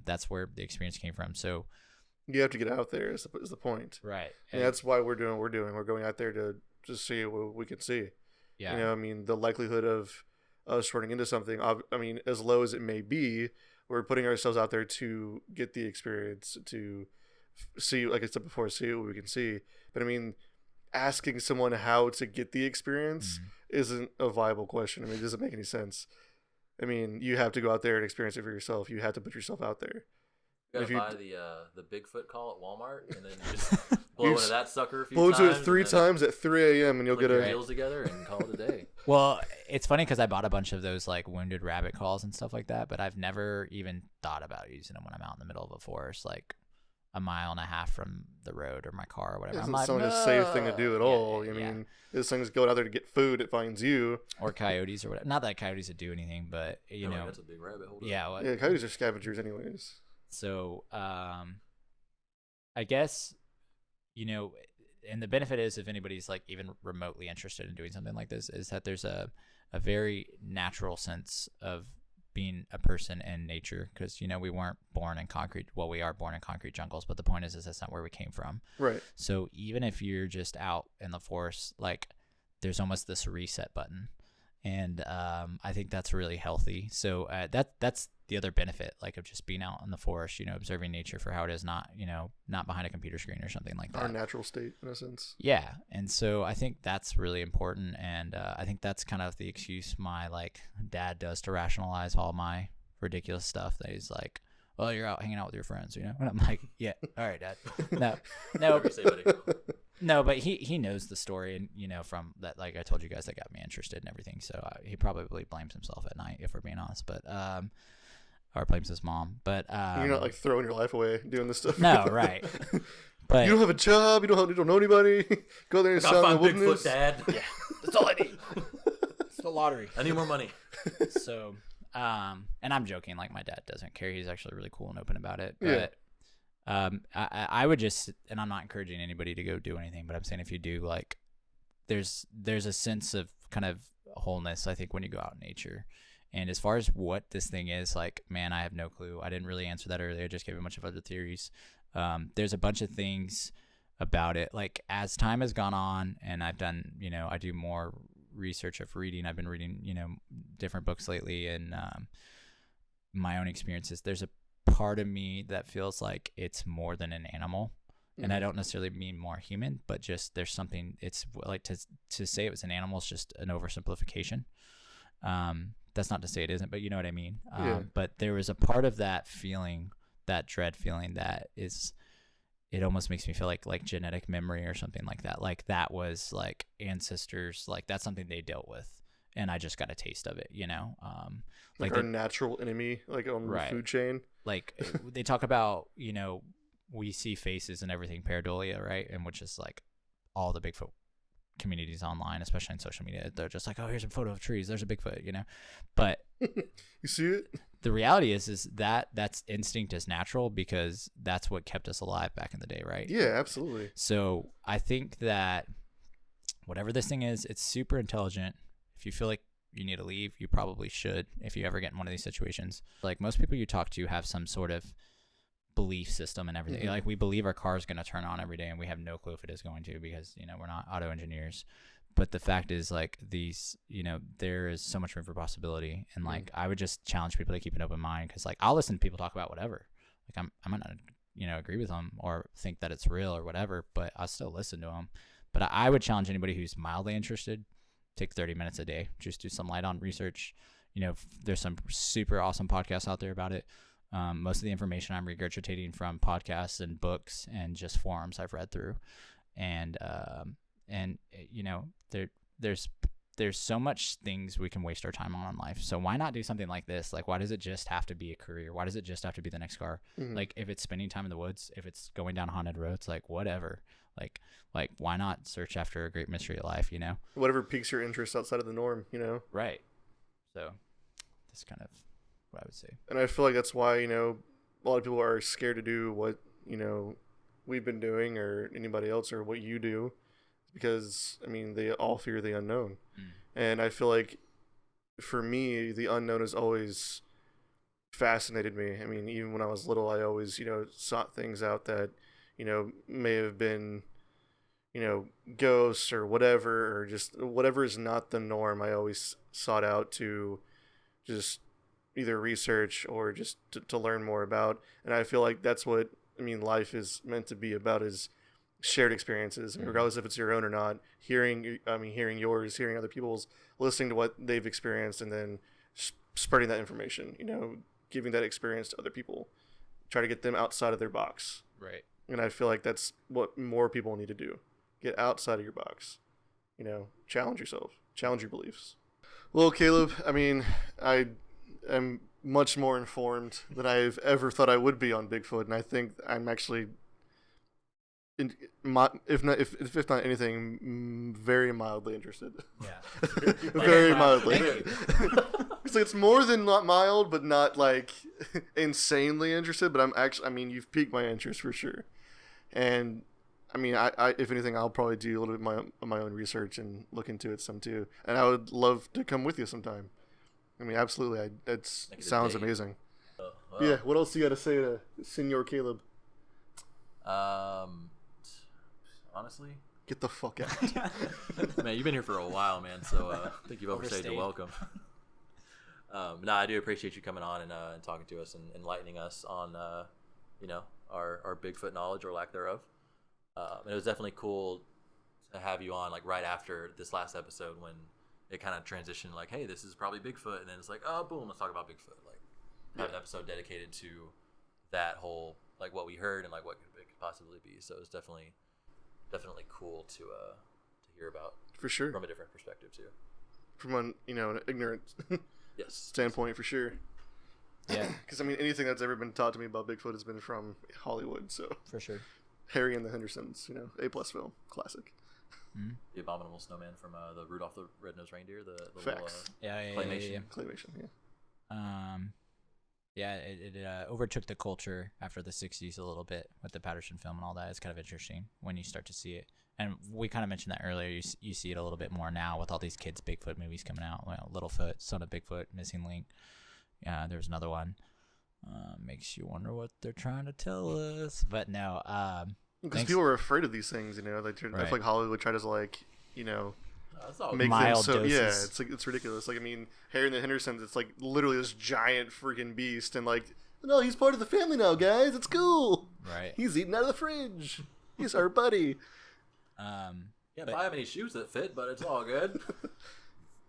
That's where the experience came from. So you have to get out there is the point. Right. And that's why we're doing what we're doing. We're going out there to just see what we can see. Yeah. You know, I mean, the likelihood of us running into something, I mean, as low as it may be, we're putting ourselves out there to get the experience, to see, like I said before, see what we can see. But I mean, asking someone how to get the experience isn't a viable question. I mean, it doesn't make any sense. I mean, you have to go out there and experience it for yourself. You have to put yourself out there. You gotta buy the Bigfoot call at Walmart, and then you just blow into that sucker a few times. Blow into it 3 times at 3 a.m. and you'll get your heels together and call it a day. Well, it's funny because I bought a bunch of those like wounded rabbit calls and stuff like that, but I've never even thought about using them when I'm out in the middle of a forest, like a mile and a half from the road or my car or whatever. It doesn't sound a safe thing to do at all. I mean, this thing's going out there to get food. It finds you. Or coyotes or whatever. Not that coyotes would do anything, but you know. That's a big rabbit hole. Yeah. Yeah, coyotes are scavengers anyways. So, I guess, you know, and the benefit is if anybody's like even remotely interested in doing something like this is that there's a very natural sense of being a person in nature because, you know, we weren't born in concrete. Well, we are born in concrete jungles, but the point is that's not where we came from. Right. So even if you're just out in the forest, like there's almost this reset button. And I think that's really healthy. So that's the other benefit, like of just being out in the forest, you know, observing nature for how it is, not, you know, not behind a computer screen or something like that. Our natural state, in a sense. Yeah. And so I think that's really important. And I think that's kind of the excuse my like dad does to rationalize all my ridiculous stuff. That he's like, well, you're out hanging out with your friends, you know? And I'm like, yeah, all right, Dad. No. No, but he knows the story, and you know, from that, like I told you guys, that got me interested in everything. So he probably blames himself at night, if we're being honest, but or blames his mom. But you're not like throwing your life away doing this stuff. No, right. But you don't have a job. You don't know anybody. Go there and sell in the wilderness. Bigfoot, Dad. Yeah, that's all I need. It's the lottery. I need more money. So, and I'm joking. Like my dad doesn't care. He's actually really cool and open about it. But I would just, and I'm not encouraging anybody to go do anything, but I'm saying if you do, like, there's a sense of kind of wholeness, I think, when you go out in nature. And as far as what this thing is, like, man, I have no clue. I didn't really answer that earlier. I just gave a bunch of other theories. There's a bunch of things about it. Like, as time has gone on and I've done, you know, I do more research of reading. I've been reading, you know, different books lately and my own experiences. There's a part of me that feels like it's more than an animal. And I don't necessarily mean more human, but just there's something, it's like to say it was an animal is just an oversimplification. That's not to say it isn't, but you know what I mean? But there was a part of that feeling, that dread feeling that is, it almost makes me feel like genetic memory or something like that. Like that was like ancestors, like that's something they dealt with. And I just got a taste of it, you know? Like our natural enemy, like on the food chain. Like they talk about, you know, we see faces and everything, pareidolia, right? And which is like all the Bigfoot communities online, especially on social media. They're just like, oh, here's a photo of trees. There's a Bigfoot, you know? But you see it? The reality is that's instinct is natural because that's what kept us alive back in the day, right? Yeah, absolutely. So I think that whatever this thing is, it's super intelligent. If you feel like you need to leave, you probably should if you ever get in one of these situations. Like most people you talk to have some sort of belief system and everything. Like we believe our car is going to turn on every day and we have no clue if it is going to, because, you know, we're not auto engineers. But the fact is, like, these, you know, there is so much room for possibility. And like, I would just challenge people to keep an open mind, because like I'll listen to people talk about whatever. Like I might not, you know, agree with them or think that it's real or whatever, but I'll still listen to them. But I would challenge anybody who's mildly interested, take 30 minutes a day, just do some light on research. You know, there's some super awesome podcasts out there about it. Most of the information I'm regurgitating from podcasts and books and just forums I've read through. And you know, there's so much things we can waste our time on in life. So why not do something like this? Like, why does it just have to be a career? Why does it just have to be the next car? Like, if it's spending time in the woods, if it's going down haunted roads, like whatever, like why not search after a great mystery of life, you know? Whatever piques your interest outside of the norm, you know? Right. So that's kind of what I would say. And I feel like that's why, you know, a lot of people are scared to do what, you know, we've been doing or anybody else or what you do, because, I mean, they all fear the unknown. And I feel like for me, the unknown has always fascinated me. I mean, even when I was little, I always, you know, sought things out that, you know, may have been, you know, ghosts or whatever, or just whatever is not the norm. I always sought out to just either research or just to learn more about. And I feel like that's what, I mean, life is meant to be about, is shared experiences. I mean, regardless if it's your own or not, hearing yours, hearing other people's, listening to what they've experienced, and then spreading that information, you know, giving that experience to other people, try to get them outside of their box. Right. And I feel like that's what more people need to do. Get outside of your box, you know, challenge yourself, challenge your beliefs. Well, Caleb, I mean, I am much more informed than I've ever thought I would be on Bigfoot. And I think I'm actually, if not anything, very mildly interested. Yeah. Very mildly. It's more than not mild, but not like insanely interested. But I'm actually, I mean, you've piqued my interest for sure. And I mean, I if anything, I'll probably do a little bit of my own research and look into it some too. And I would love to come with you sometime. I mean, absolutely. That sounds amazing. Yeah. What else you got to say to Senor Caleb? Honestly, get the fuck out. Man, you've been here for a while, man. So I think you've overstayed your welcome. No, I do appreciate you coming on and talking to us and enlightening us on, you know, our Bigfoot knowledge or lack thereof. And it was definitely cool to have you on, like, right after this last episode when it kind of transitioned, like, hey, this is probably Bigfoot, and then it's like, oh, boom, let's talk about Bigfoot. Like, have an episode dedicated to that whole, like, what we heard and like what it could possibly be. So it was definitely cool to hear about, for sure, from a different perspective too, from an ignorant yes standpoint, for sure. Yeah, because I mean, anything that's ever been taught to me about Bigfoot has been from Hollywood. So for sure. Harry and the Hendersons, you know, A+ film, classic. The Abominable Snowman from the Rudolph the Red-Nosed Reindeer, the Facts. little claymation. Claymation, yeah. Yeah, it overtook the culture after the 60s a little bit with the Patterson film and all that. It's kind of interesting when you start to see it. And we kind of mentioned that earlier. You see it a little bit more now with all these kids' Bigfoot movies coming out. Well, Littlefoot, Son of Bigfoot, Missing Link. Yeah, there's another one. Makes you wonder what they're trying to tell us. But no. Because people are afraid of these things, you know. Like, I feel like Hollywood tries to, like, you know, make mild them so doses. yeah, it's like, it's ridiculous. Like, I mean, Harry and the Hendersons, it's like literally this giant freaking beast, and like, no, he's part of the family now, guys. It's cool. Right. He's eating out of the fridge. He's our buddy. Can't buy him any shoes that fit, but it's all good.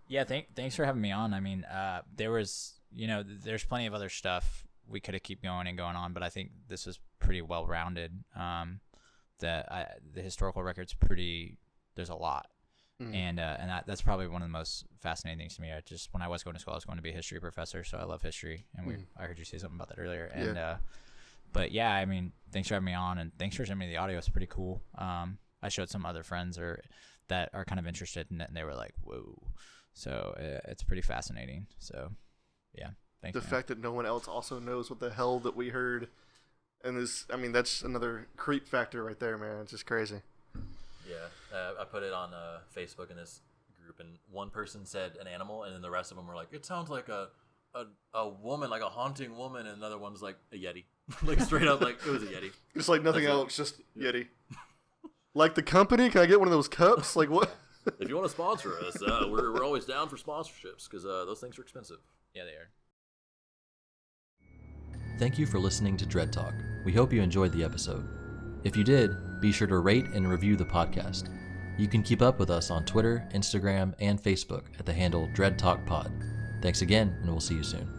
Yeah, thanks for having me on. I mean, there was, you know, there's plenty of other stuff we could have keep going and going on, but I think this was pretty well rounded. The historical record's pretty. There's a lot, and that's probably one of the most fascinating things to me. When I was going to school, I was going to be a history professor, so I love history, and I heard you say something about that earlier. And but yeah, I mean, thanks for having me on, and thanks for sending me the audio. It's pretty cool. I showed some other friends that are kind of interested in it, and they were like, "Whoa!" So it's pretty fascinating. So yeah, thanks. The fact that no one else also knows what the hell that we heard, and this, I mean, that's another creep factor right there, man. It's just crazy. Yeah, I put it on Facebook in this group, and one person said an animal, and then the rest of them were like, it sounds like a woman, like a haunting woman, and another one's like a Yeti. Like straight up, like it was a Yeti. Just like nothing else, just Yeti. Like the company, can I get one of those cups? Like what? If you want to sponsor us, we're always down for sponsorships because those things are expensive. Yeah, they are. Thank you for listening to Dread Talk. We hope you enjoyed the episode. If you did, be sure to rate and review the podcast. You can keep up with us on Twitter, Instagram, and Facebook at the handle Dread Talk Pod. Thanks again, and we'll see you soon.